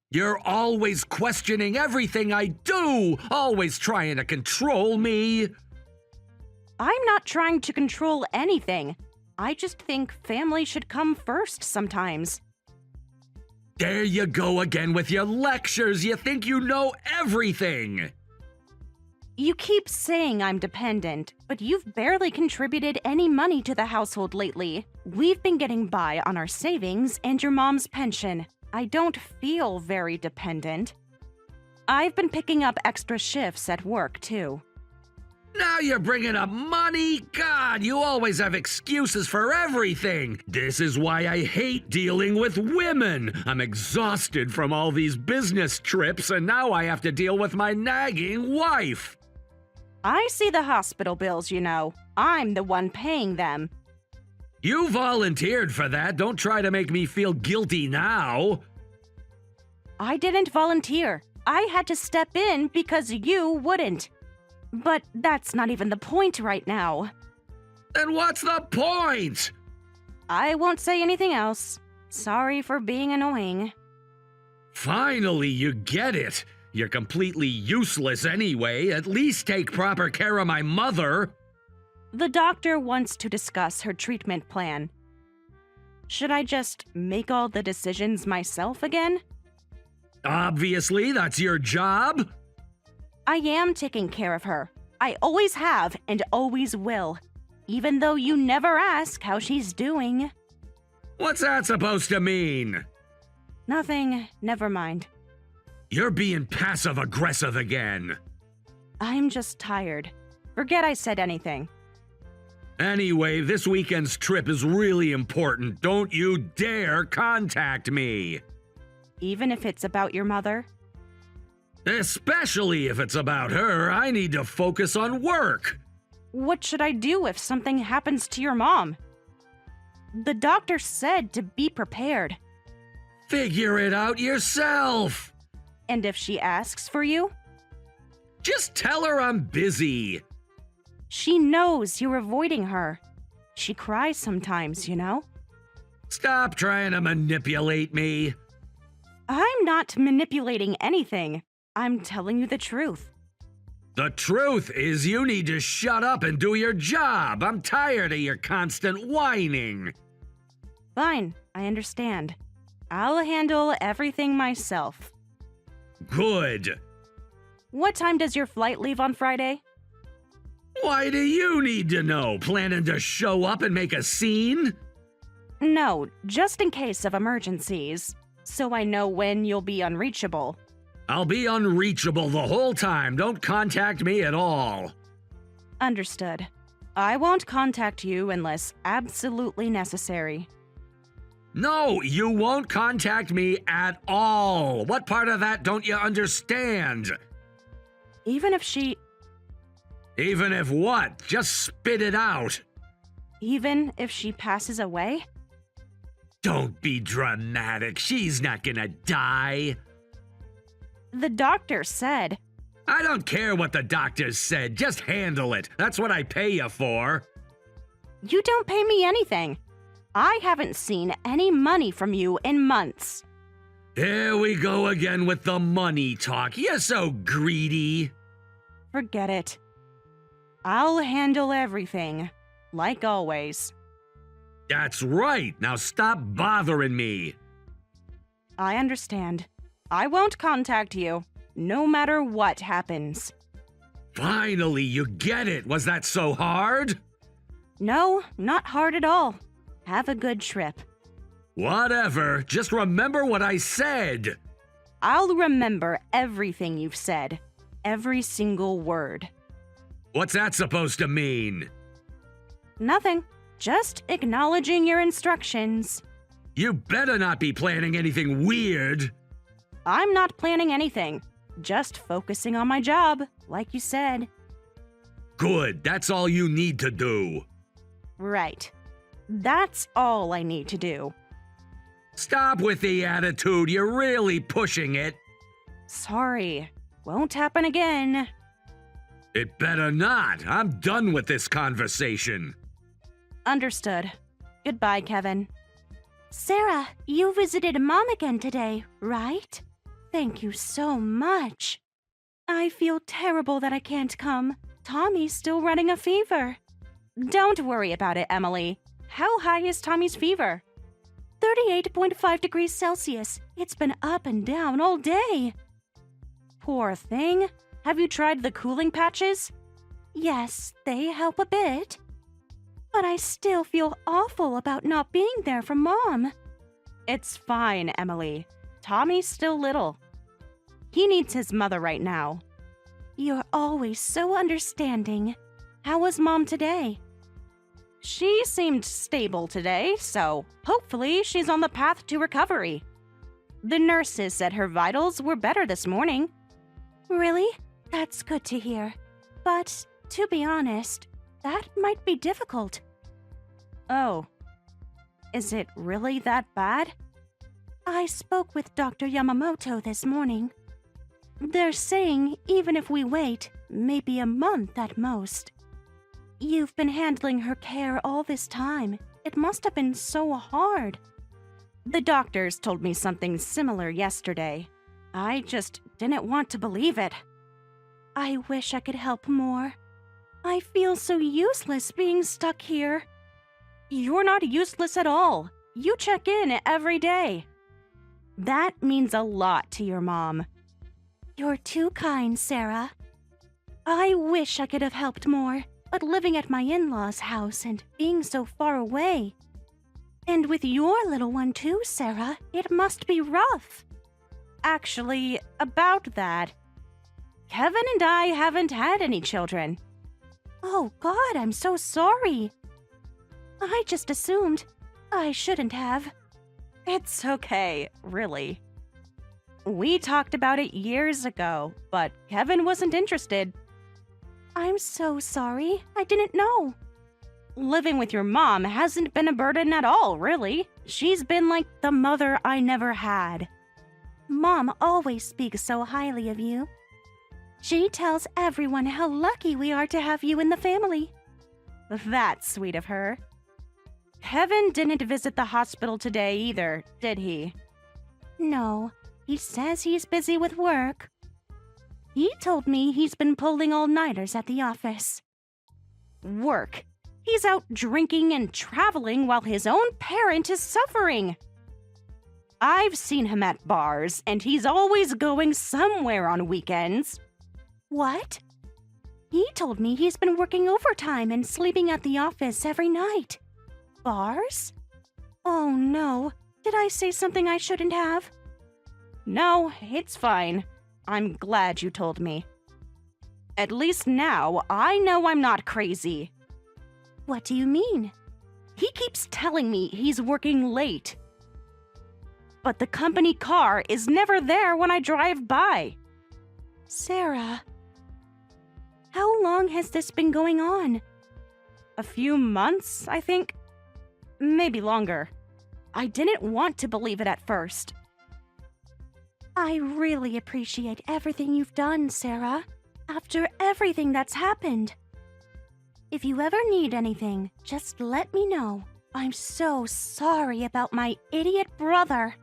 You're always questioning everything I do, always trying to control me. I'm not trying to control anything. I just think family should come first sometimes. There you go again with your lectures. You think you know everything. You keep saying I'm dependent, but you've barely contributed any money to the household lately. We've been getting by on our savings and your mom's pension. I don't feel very dependent. I've been picking up extra shifts at work, too. Now you're bringing up money? God, you always have excuses for everything. This is why I hate dealing with women. I'm exhausted from all these business trips, and now I have to deal with my nagging wife. I see the hospital bills, you know. I'm the one paying them. You volunteered for that. Don't try to make me feel guilty now. I didn't volunteer. I had to step in because you wouldn't. But that's not even the point right now. Then what's the point? I won't say anything else. Sorry for being annoying. Finally, you get it. You're completely useless anyway. At least take proper care of my mother. The doctor wants to discuss her treatment plan. Should I just make all the decisions myself again? Obviously, that's your job. I am taking care of her. I always have and always will. Even though you never ask how she's doing. What's that supposed to mean? Nothing. Never mind. You're being passive-aggressive again. I'm just tired. Forget I said anything. Anyway, this weekend's trip is really important. Don't you dare contact me. Even if it's about your mother? Especially if it's about her, I need to focus on work. What should I do if something happens to your mom? The doctor said to be prepared. Figure it out yourself. And if she asks for you? Just tell her I'm busy. She knows you're avoiding her. She cries sometimes, you know? Stop trying to manipulate me. I'm not manipulating anything. I'm telling you the truth. The truth is you need to shut up and do your job. I'm tired of your constant whining. Fine, I understand. I'll handle everything myself. Good. What time does your flight leave on Friday? Why do you need to know? Planning to show up and make a scene? No, just in case of emergencies. So I know when you'll be unreachable. I'll be unreachable the whole time. Don't contact me at all. Understood. I won't contact you unless absolutely necessary. No, you won't contact me at all. What part of that don't you understand? Even if she... Even if what? Just spit it out. Even if she passes away? Don't be dramatic. She's not gonna die. The doctor said... I don't care what the doctor said. Just handle it. That's what I pay you for. You don't pay me anything. I haven't seen any money from you in months. Here we go again with the money talk. You're so greedy. Forget it. I'll handle everything, like always. That's right. Now stop bothering me. I understand. I won't contact you, no matter what happens. Finally, you get it. Was that so hard? No, not hard at all. Have a good trip. Whatever. Just remember what I said. I'll remember everything you've said. Every single word. What's that supposed to mean? Nothing. Just acknowledging your instructions. You better not be planning anything weird. I'm not planning anything. Just focusing on my job, like you said. Good. That's all you need to do. Right. That's all I need to do. Stop with the attitude. You're really pushing it. Sorry. Won't happen again. It better not. I'm done with this conversation. Understood. Goodbye, Kevin. Sarah, you visited Mom again today, right? Thank you so much. I feel terrible that I can't come. Tommy's still running a fever. Don't worry about it, Emily. How high is Tommy's fever? 38.5 degrees Celsius. It's been up and down all day. Poor thing. Have you tried the cooling patches? Yes, they help a bit. But I still feel awful about not being there for Mom. It's fine, Emily. Tommy's still little. He needs his mother right now. You're always so understanding. How was Mom today? She seemed stable today, so hopefully she's on the path to recovery. The nurses said her vitals were better this morning. Really? That's good to hear. But, to be honest, that might be difficult. Oh. Is it really that bad? I spoke with Dr. Yamamoto this morning. They're saying even if we wait, maybe a month at most. You've been handling her care all this time. It must have been so hard. The doctors told me something similar yesterday. I just didn't want to believe it. I wish I could help more. I feel so useless being stuck here. You're not useless at all. You check in every day. That means a lot to your mom. You're too kind, Sarah. I wish I could have helped more, but living at my in-laws' house and being so far away. And with your little one too, Sarah, it must be rough. Actually, about that, Kevin and I haven't had any children. Oh God, I'm so sorry. I just assumed. I shouldn't have. It's okay, really. We talked about it years ago, but Kevin wasn't interested. I'm so sorry. I didn't know. Living with your mom hasn't been a burden at all, really. She's been like the mother I never had. Mom always speaks so highly of you. She tells everyone how lucky we are to have you in the family. That's sweet of her. Kevin didn't visit the hospital today either, did he? No, he says he's busy with work. He told me he's been pulling all-nighters at the office. Work? He's out drinking and traveling while his own parent is suffering. I've seen him at bars, and he's always going somewhere on weekends. What? He told me he's been working overtime and sleeping at the office every night. Bars? Oh no, did I say something I shouldn't have? No, it's fine. I'm glad you told me. At least now I know I'm not crazy. What do you mean? He keeps telling me he's working late. But the company car is never there when I drive by. Sarah, how long has this been going on? A few months, I think. Maybe longer. I didn't want to believe it at first. I really appreciate everything you've done, Sarah, after everything that's happened. If you ever need anything, just let me know. I'm so sorry about my idiot brother.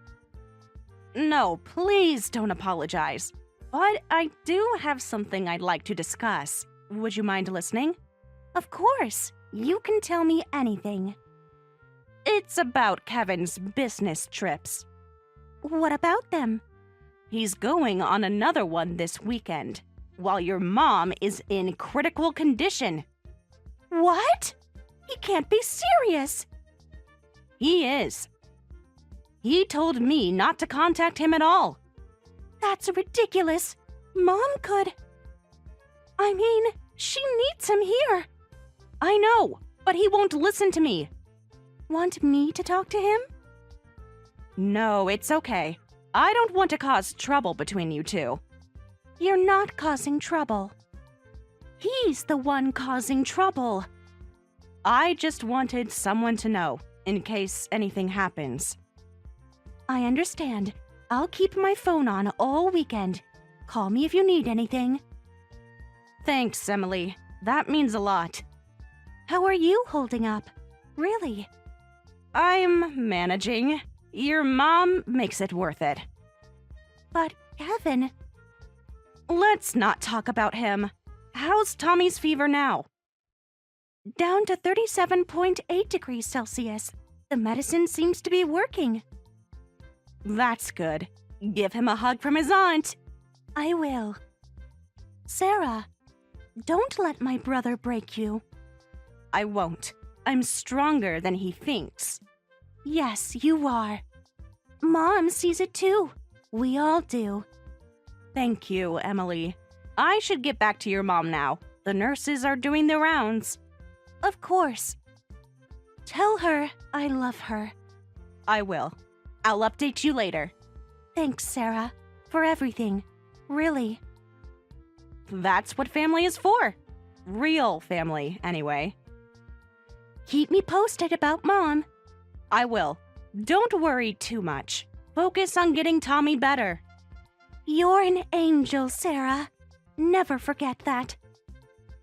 No, please don't apologize. But I do have something I'd like to discuss. Would you mind listening? Of course. You can tell me anything. It's about Kevin's business trips. What about them? He's going on another one this weekend, while your mom is in critical condition. What? He can't be serious. He is. He told me not to contact him at all. That's ridiculous. Mom could... I mean, she needs him here. I know, but he won't listen to me. Want me to talk to him? No, it's okay. I don't want to cause trouble between you two. You're not causing trouble. He's the one causing trouble. I just wanted someone to know, in case anything happens. I understand. I'll keep my phone on all weekend. Call me if you need anything. Thanks, Emily. That means a lot. How are you holding up? Really? I'm managing. Your mom makes it worth it. But, Kevin... Let's not talk about him. How's Tommy's fever now? Down to 37.8 degrees Celsius. The medicine seems to be working. That's good. Give him a hug from his aunt. I will. Sarah, don't let my brother break you. I won't. I'm stronger than he thinks. Yes, you are. Mom sees it too. We all do. Thank you, Emily. I should get back to your mom now. The nurses are doing the rounds. Of course. Tell her I love her. I will. I'll update you later. Thanks, Sarah, for everything. Really. That's what family is for. Real family, anyway. Keep me posted about Mom. I will. Don't worry too much. Focus on getting Tommy better. You're an angel, Sarah. Never forget that.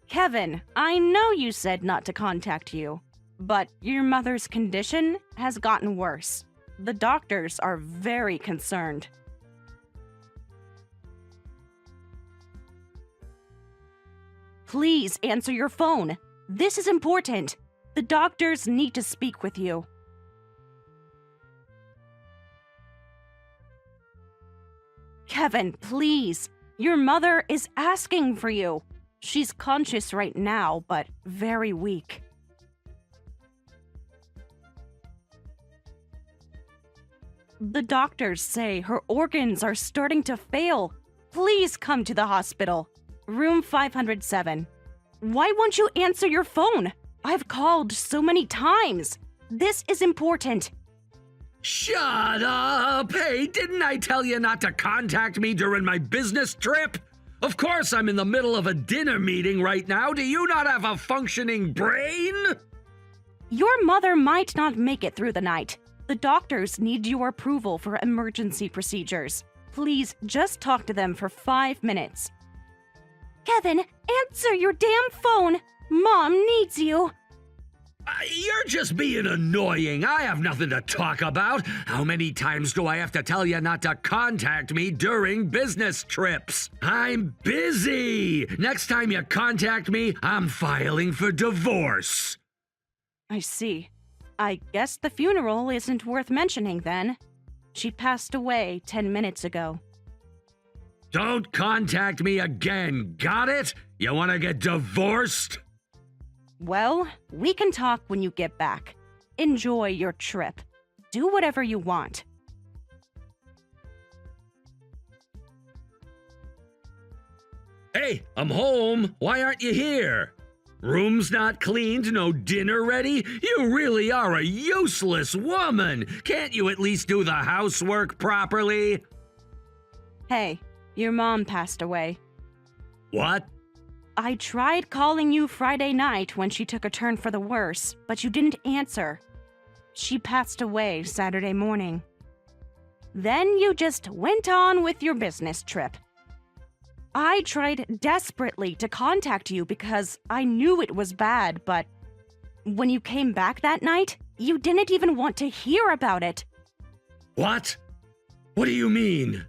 Kevin, I know you said not to contact you, but your mother's condition has gotten worse. The doctors are very concerned. Please answer your phone. This is important. The doctors need to speak with you. Kevin, please. Your mother is asking for you. She's conscious right now, but very weak. The doctors say her organs are starting to fail. Please come to the hospital. Room 507. Why won't you answer your phone? I've called so many times. This is important. Shut up! Hey, didn't I tell you not to contact me during my business trip? Of course I'm in the middle of a dinner meeting right now. Do you not have a functioning brain? Your mother might not make it through the night. The doctors need your approval for emergency procedures. Please just talk to them for 5 minutes. Kevin, answer your damn phone. Mom needs you. You're just being annoying. I have nothing to talk about. How many times do I have to tell you not to contact me during business trips? I'm busy. Next time you contact me, I'm filing for divorce. I see. I guess the funeral isn't worth mentioning then. She passed away 10 minutes ago. Don't contact me again, got it? You want to get divorced? Well, we can talk when you get back. Enjoy your trip. Do whatever you want. Hey, I'm home. Why aren't you here? Room's not cleaned, no dinner ready? You really are a useless woman. Can't you at least do the housework properly? Hey, your mom passed away. What? I tried calling you Friday night when she took a turn for the worse, but you didn't answer. She passed away Saturday morning. Then you just went on with your business trip. I tried desperately to contact you because I knew it was bad, but when you came back that night, you didn't even want to hear about it. What? What do you mean?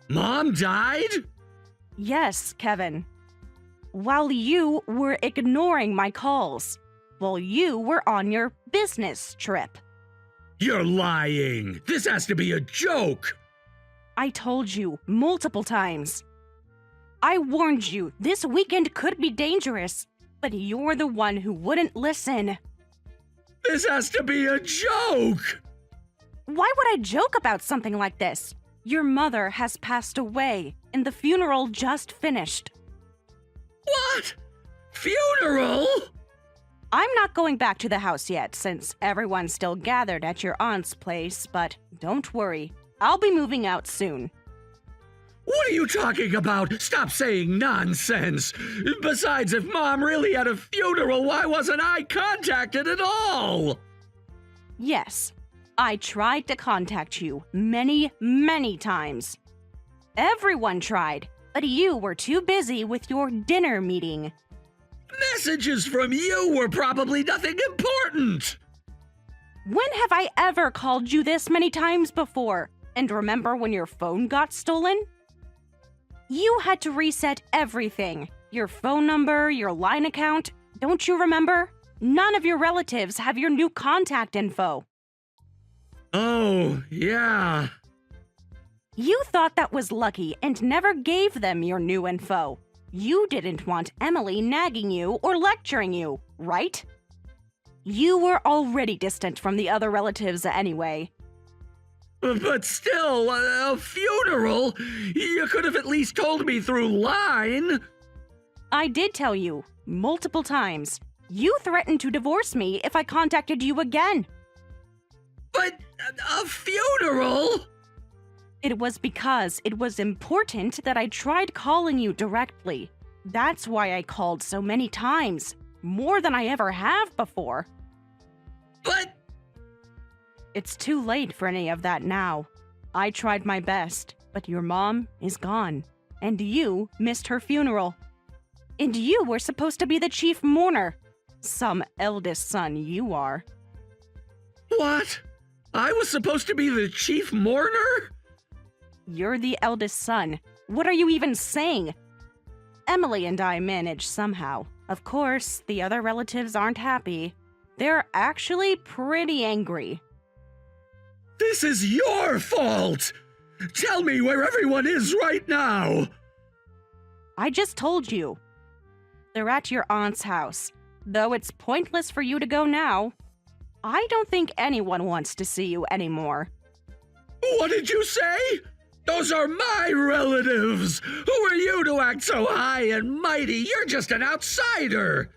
Mom died? Yes, Kevin. While you were ignoring my calls, while you were on your business trip. You're lying. This has to be a joke. I told you multiple times. I warned you this weekend could be dangerous, but you're the one who wouldn't listen. This has to be a joke. Why would I joke about something like this? Your mother has passed away, and the funeral just finished. What? Funeral? I'm not going back to the house yet, since everyone's still gathered at your aunt's place, but don't worry, I'll be moving out soon. What are you talking about? Stop saying nonsense. Besides, if Mom really had a funeral, why wasn't I contacted at all? Yes, I tried to contact you many, many times. Everyone tried, but you were too busy with your dinner meeting. Messages from you were probably nothing important. When have I ever called you this many times before? And remember when your phone got stolen? You had to reset everything. Your phone number, your line account. Don't you remember? None of your relatives have your new contact info. Oh, yeah. You thought that was lucky and never gave them your new info. You didn't want Emily nagging you or lecturing you, right? You were already distant from the other relatives anyway. But still, a funeral? You could have at least told me through line. I did tell you, multiple times. You threatened to divorce me if I contacted you again. But a funeral? It was because it was important that I tried calling you directly. That's why I called so many times. More than I ever have before. But it's too late for any of that now. I tried my best, but your mom is gone. And you missed her funeral. And you were supposed to be the chief mourner. Some eldest son you are. What? I was supposed to be the chief mourner? You're the eldest son. What are you even saying? Emily and I manage somehow. Of course, the other relatives aren't happy. They're actually pretty angry. This is your fault! Tell me where everyone is right now! I just told you. They're at your aunt's house, though it's pointless for you to go now. I don't think anyone wants to see you anymore. What did you say? Those are my relatives! Who are you to act so high and mighty? You're just an outsider!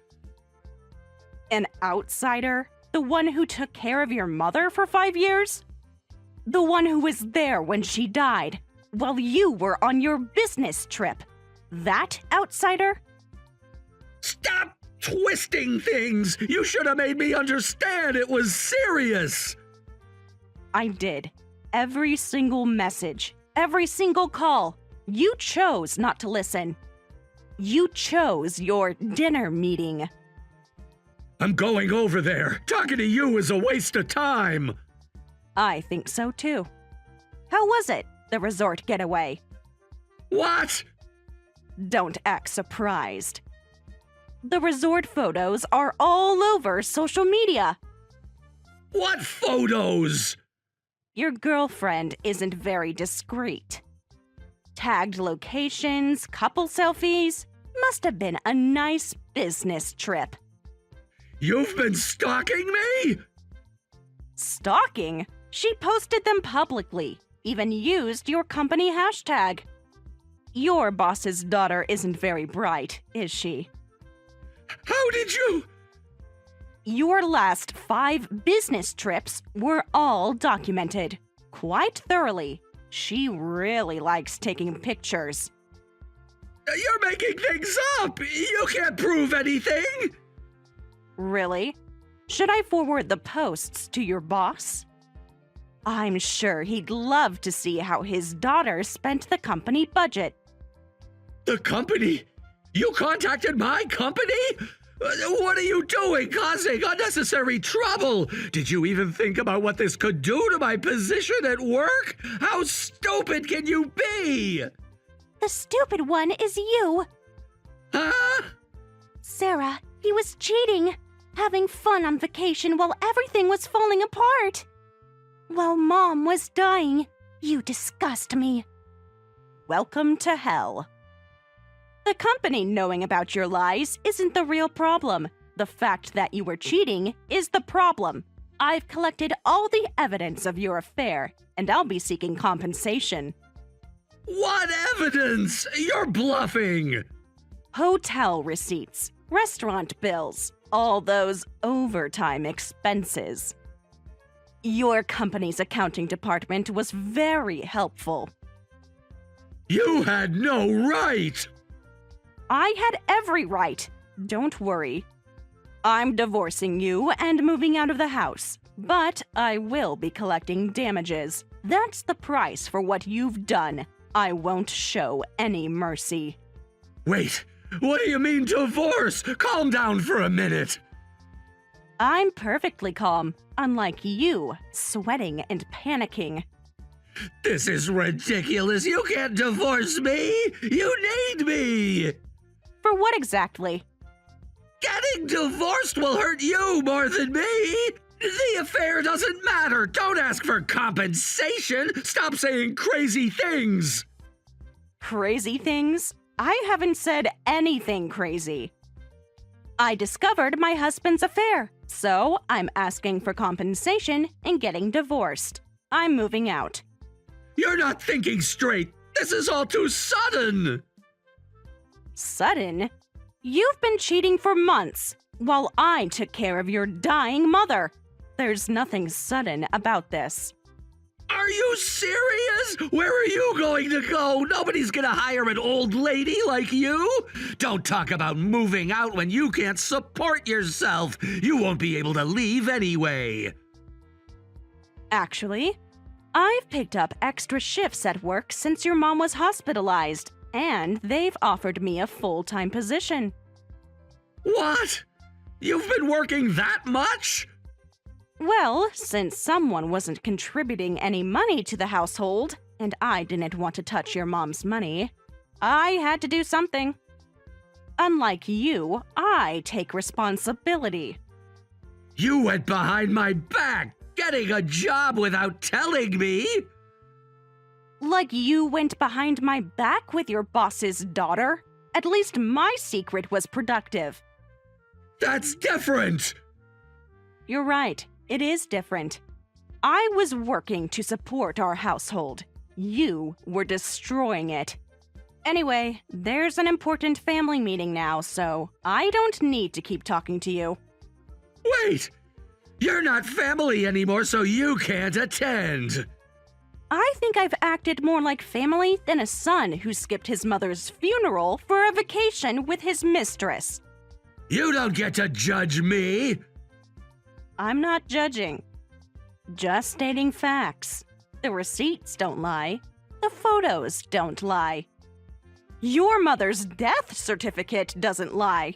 An outsider? The one who took care of your mother for 5 years? The one who was there when she died, while you were on your business trip? That outsider? Stop twisting things! You should have made me understand it was serious! I did. Every single message, every single call. You chose not to listen. You chose your dinner meeting. I'm going over there. Talking to you is a waste of time. I think so too. How was it, the resort getaway? What? Don't act surprised. The resort photos are all over social media. What photos? Your girlfriend isn't very discreet. Tagged locations, couple selfies. Must have been a nice business trip. You've been stalking me? Stalking? She posted them publicly, even used your company hashtag. Your boss's daughter isn't very bright, is she? How did you? Your last 5 business trips were all documented, quite thoroughly. She really likes taking pictures. You're making things up! You can't prove anything! Really? Should I forward the posts to your boss? I'm sure he'd love to see how his daughter spent the company budget. The company? You contacted my company? What are you doing, causing unnecessary trouble? Did you even think about what this could do to my position at work? How stupid can you be? The stupid one is you. Huh? Sarah, he was cheating, having fun on vacation while everything was falling apart. While Mom was dying, you disgust me. Welcome to hell. The company knowing about your lies isn't the real problem. The fact that you were cheating is the problem. I've collected all the evidence of your affair, and I'll be seeking compensation. What evidence? You're bluffing! Hotel receipts, restaurant bills, all those overtime expenses. Your company's accounting department was very helpful. You had no right! I had every right. Don't worry. I'm divorcing you and moving out of the house, but I will be collecting damages. That's the price for what you've done. I won't show any mercy. Wait, what do you mean divorce? Calm down for a minute. I'm perfectly calm, unlike you, sweating and panicking. This is ridiculous. You can't divorce me. You need me. For what exactly? Getting divorced will hurt you more than me. The affair doesn't matter. Don't ask for compensation. Stop saying crazy things. Crazy things? I haven't said anything crazy. I discovered my husband's affair, so I'm asking for compensation and getting divorced. I'm moving out. You're not thinking straight. This is all too sudden. Sudden? You've been cheating for months, while I took care of your dying mother. There's nothing sudden about this. Are you serious? Where are you going to go? Nobody's gonna hire an old lady like you. Don't talk about moving out when you can't support yourself. You won't be able to leave anyway. Actually, I've picked up extra shifts at work since your mom was hospitalized, and they've offered me a full-time position. What? You've been working that much? Well, since someone wasn't contributing any money to the household, and I didn't want to touch your mom's money, I had to do something. Unlike you, I take responsibility. You went behind my back, getting a job without telling me. Like you went behind my back with your boss's daughter? At least my secret was productive. That's different. You're right. It is different. I was working to support our household. You were destroying it. Anyway, there's an important family meeting now, so I don't need to keep talking to you. Wait! You're not family anymore, so you can't attend. I think I've acted more like family than a son who skipped his mother's funeral for a vacation with his mistress. You don't get to judge me. I'm not judging. Just stating facts. The receipts don't lie. The photos don't lie. Your mother's death certificate doesn't lie.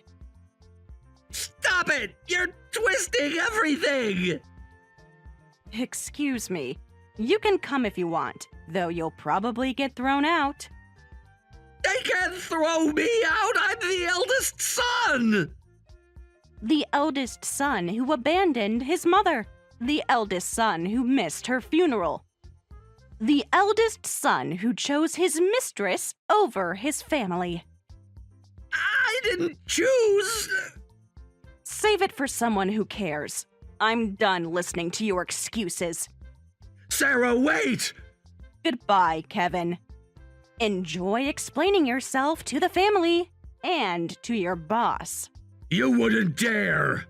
Stop it! You're twisting everything! Excuse me. You can come if you want, though you'll probably get thrown out. They can't throw me out! I'm the eldest son! The eldest son who abandoned his mother. The eldest son who missed her funeral. The eldest son who chose his mistress over his family. I didn't choose! Save it for someone who cares. I'm done listening to your excuses. Sarah, wait! Goodbye, Kevin. Enjoy explaining yourself to the family and to your boss. You wouldn't dare!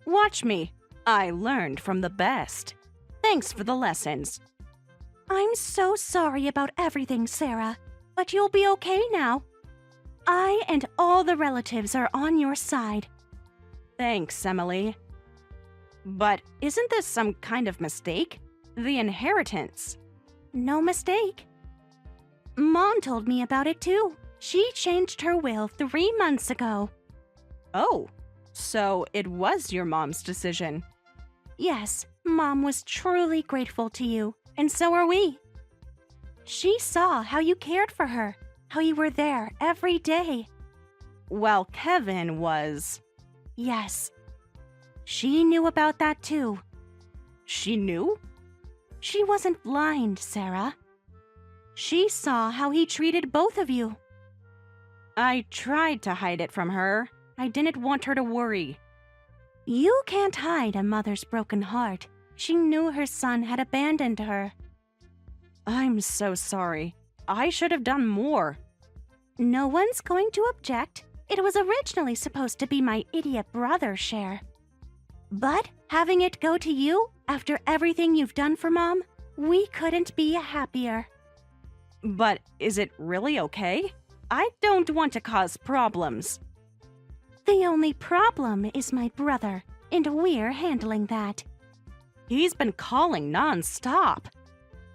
Watch me. I learned from the best. Thanks for the lessons. I'm so sorry about everything, Sarah, but you'll be okay now. I and all the relatives are on your side. Thanks, Emily. But isn't this some kind of mistake? The inheritance. No mistake. Mom told me about it too. She changed her will 3 months ago. Oh, so it was your mom's decision. Yes, Mom was truly grateful to you, and so are we. She saw how you cared for her, how you were there every day. While Kevin was... Yes. She knew about that too. She knew? She wasn't blind, Sarah. She saw how he treated both of you. I tried to hide it from her. I didn't want her to worry. You can't hide a mother's broken heart. She knew her son had abandoned her. I'm so sorry. I should have done more. No one's going to object. It was originally supposed to be my idiot brother's share. But having it go to you, after everything you've done for Mom, we couldn't be happier. But is it really okay? I don't want to cause problems. The only problem is my brother, and we're handling that. He's been calling non-stop.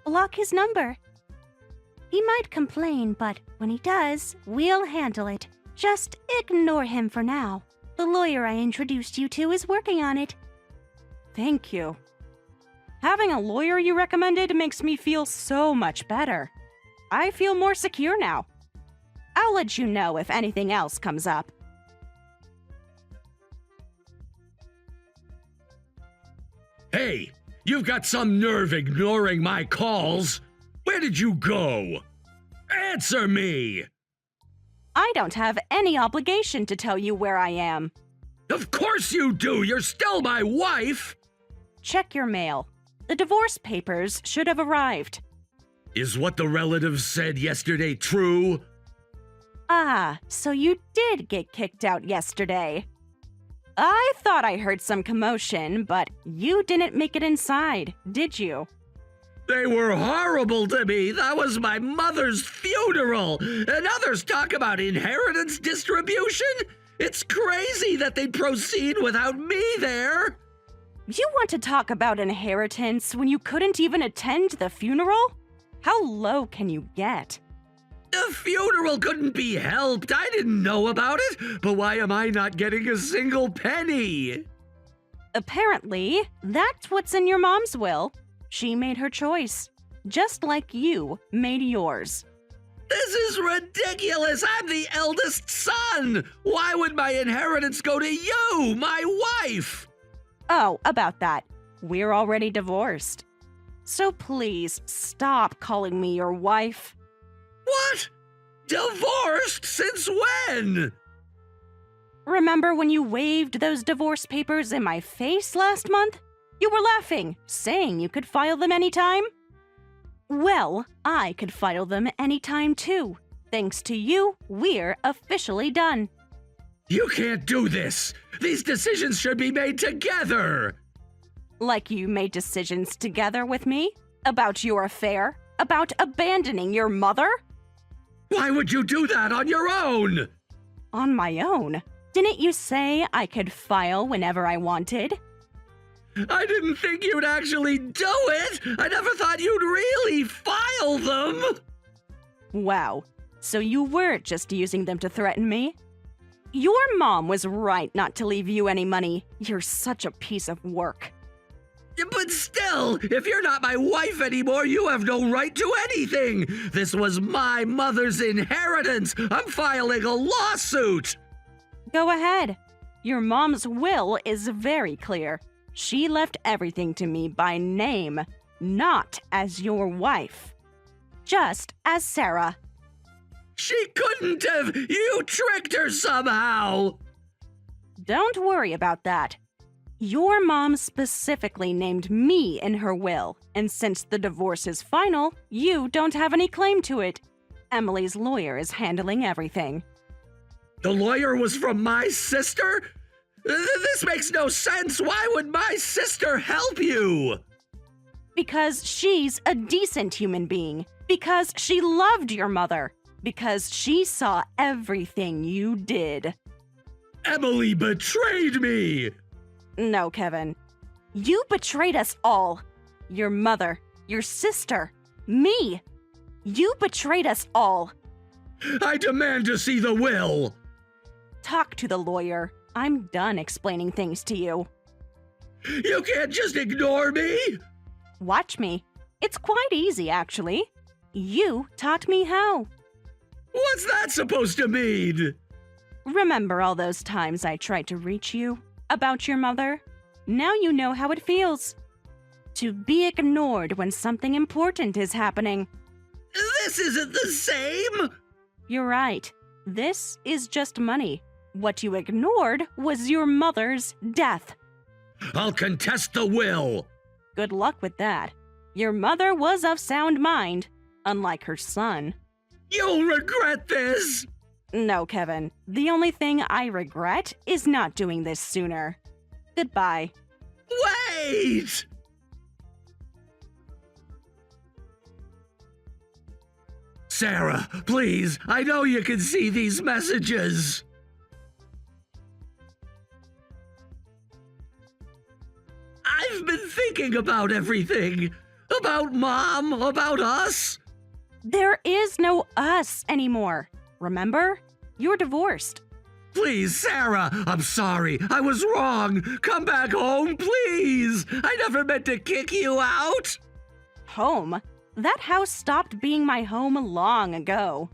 Block his number. He might complain, but when he does, we'll handle it. Just ignore him for now. The lawyer I introduced you to is working on it. Thank you. Having a lawyer you recommended makes me feel so much better. I feel more secure now. I'll let you know if anything else comes up. Hey, you've got some nerve ignoring my calls. Where did you go? Answer me! I don't have any obligation to tell you where I am. Of course you do! You're still my wife! Check your mail. The divorce papers should have arrived. Is what the relatives said yesterday true? Ah, so you did get kicked out yesterday. I thought I heard some commotion, but you didn't make it inside, did you? They were horrible to me. That was my mother's funeral. And others talk about inheritance distribution. It's crazy that they'd proceed without me there. You want to talk about inheritance when you couldn't even attend the funeral? How low can you get? The funeral couldn't be helped. I didn't know about it. But why am I not getting a single penny? Apparently, that's what's in your mom's will. She made her choice, just like you made yours. This is ridiculous. I'm the eldest son. Why would my inheritance go to you, my wife? Oh, about that. We're already divorced. So please stop calling me your wife. What? Divorced? Since when? Remember when you waved those divorce papers in my face last month? You were laughing, saying you could file them anytime. Well, I could file them anytime too. Thanks to you, we're officially done. You can't do this. These decisions should be made together. Like you made decisions together with me? About your affair? About abandoning your mother? Why would you do that on your own? On my own? Didn't you say I could file whenever I wanted? I didn't think you'd actually do it. I never thought you'd really file them. Wow, so you were just using them to threaten me? Your mom was right not to leave you any money. You're such a piece of work. But still, if you're not my wife anymore, you have no right to anything. This was my mother's inheritance. I'm filing a lawsuit. Go ahead. Your mom's will is very clear. She left everything to me by name, not as your wife. Just as Sarah. She couldn't have. You tricked her somehow. Don't worry about that. Your mom specifically named me in her will, and since the divorce is final, you don't have any claim to it. Emily's lawyer is handling everything. The lawyer was from my sister? This makes no sense. Why would my sister help you? Because she's a decent human being. Because she loved your mother. Because she saw everything you did. Emily betrayed me! No, Kevin. You betrayed us all. Your mother, your sister, me. You betrayed us all. I demand to see the will. Talk to the lawyer. I'm done explaining things to you. You can't just ignore me. Watch me. It's quite easy, actually. You taught me how. What's that supposed to mean? Remember all those times I tried to reach you about your mother? Now you know how it feels. To be ignored when something important is happening. This isn't the same. You're right. This is just money. What you ignored was your mother's death. I'll contest the will. Good luck with that. Your mother was of sound mind, unlike her son. You'll regret this. No, Kevin. The only thing I regret is not doing this sooner. Goodbye. Wait! Sarah, please, I know you can see these messages. I've been thinking about everything. About Mom, about us. There is no us anymore. Remember? You're divorced. Please, Sarah, I'm sorry. I was wrong. Come back home, please. I never meant to kick you out. Home? That house stopped being my home long ago.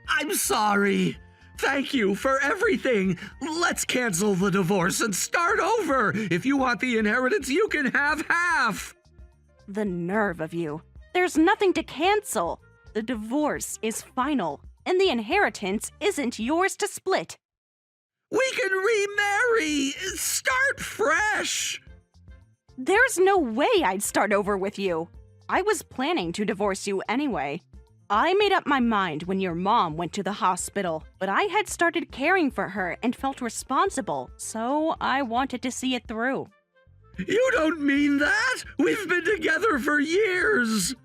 I'm sorry. Thank you for everything. Let's cancel the divorce and start over. If you want the inheritance, you can have half. The nerve of you. There's nothing to cancel. The divorce is final, and the inheritance isn't yours to split. We can remarry. Start fresh. There's no way I'd start over with you. I was planning to divorce you anyway. I made up my mind when your mom went to the hospital, but I had started caring for her and felt responsible, so I wanted to see it through. You don't mean that! We've been together for years!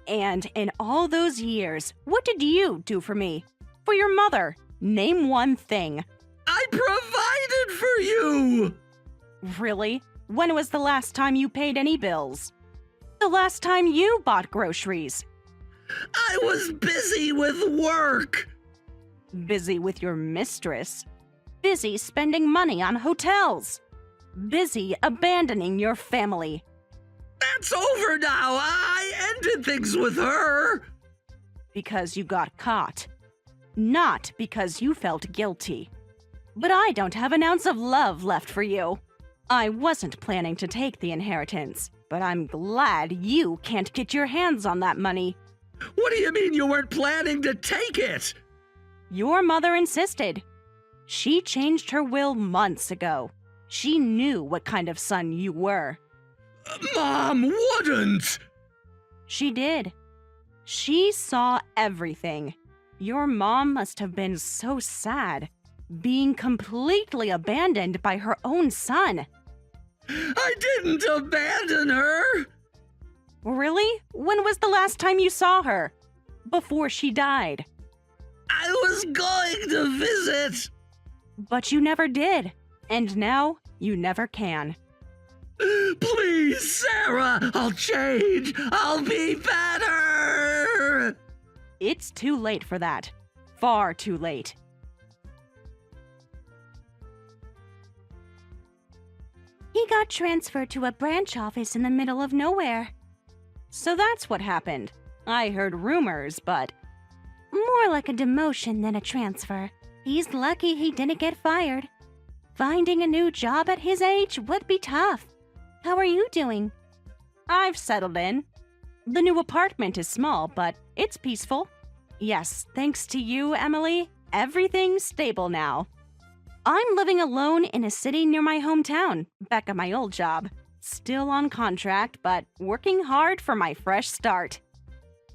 And in all those years, what did you do for me? For your mother? Name one thing. I provided for you! Really? When was the last time you paid any bills? The last time you bought groceries? I was busy with work! Busy with your mistress? Busy spending money on hotels? Busy abandoning your family? That's over now! I ended things with her! Because you got caught. Not because you felt guilty. But I don't have an ounce of love left for you. I wasn't planning to take the inheritance, but I'm glad you can't get your hands on that money. What do you mean you weren't planning to take it? Your mother insisted. She changed her will months ago. She knew what kind of son you were. Mom wouldn't! She did. She saw everything. Your mom must have been so sad, being completely abandoned by her own son. I didn't abandon her! Really? When was the last time you saw her? Before she died. I was going to visit! But you never did. And now, you never can. Please, Sarah, I'll change. I'll be better. It's too late for that. Far too late. He got transferred to a branch office in the middle of nowhere. So that's what happened. I heard rumors, but... More like a demotion than a transfer. He's lucky he didn't get fired. Finding a new job at his age would be tough. How are you doing? I've settled in. The new apartment is small, but it's peaceful. Yes, thanks to you, Emily, everything's stable now. I'm living alone in a city near my hometown, back at my old job. Still on contract, but working hard for my fresh start.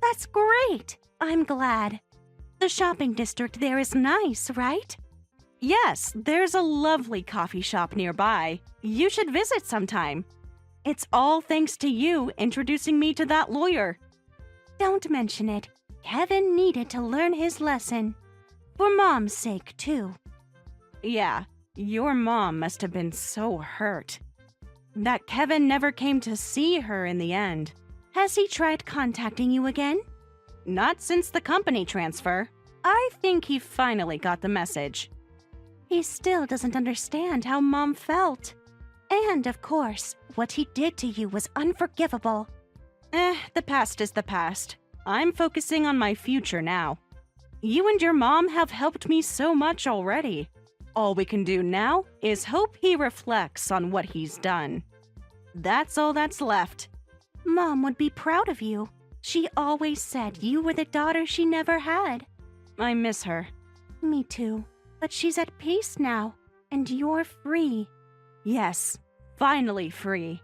That's great. I'm glad. The shopping district there is nice, right? Yes, there's a lovely coffee shop nearby. You should visit sometime. It's all thanks to you introducing me to that lawyer. Don't mention it. Kevin needed to learn his lesson. For Mom's sake, too. Yeah, your mom must have been so hurt. That Kevin never came to see her in the end. Has he tried contacting you again? Not since the company transfer. I think he finally got the message. He still doesn't understand how Mom felt. And, of course, what he did to you was unforgivable. The past is the past. I'm focusing on my future now. You and your mom have helped me so much already. All we can do now is hope he reflects on what he's done. That's all that's left. Mom would be proud of you. She always said you were the daughter she never had. I miss her. Me too. But she's at peace now, and you're free. Yes, finally free.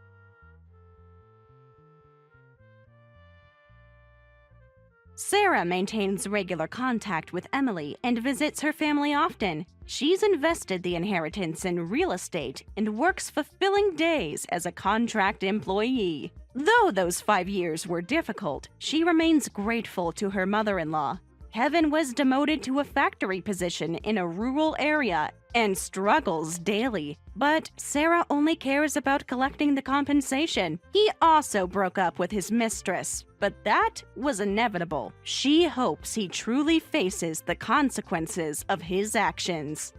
Sarah maintains regular contact with Emily and visits her family often. She's invested the inheritance in real estate and works fulfilling days as a contract employee. Though those 5 years were difficult, she remains grateful to her mother-in-law. Kevin was demoted to a factory position in a rural area and struggles daily. But Sarah only cares about collecting the compensation. He also broke up with his mistress, but that was inevitable. She hopes he truly faces the consequences of his actions.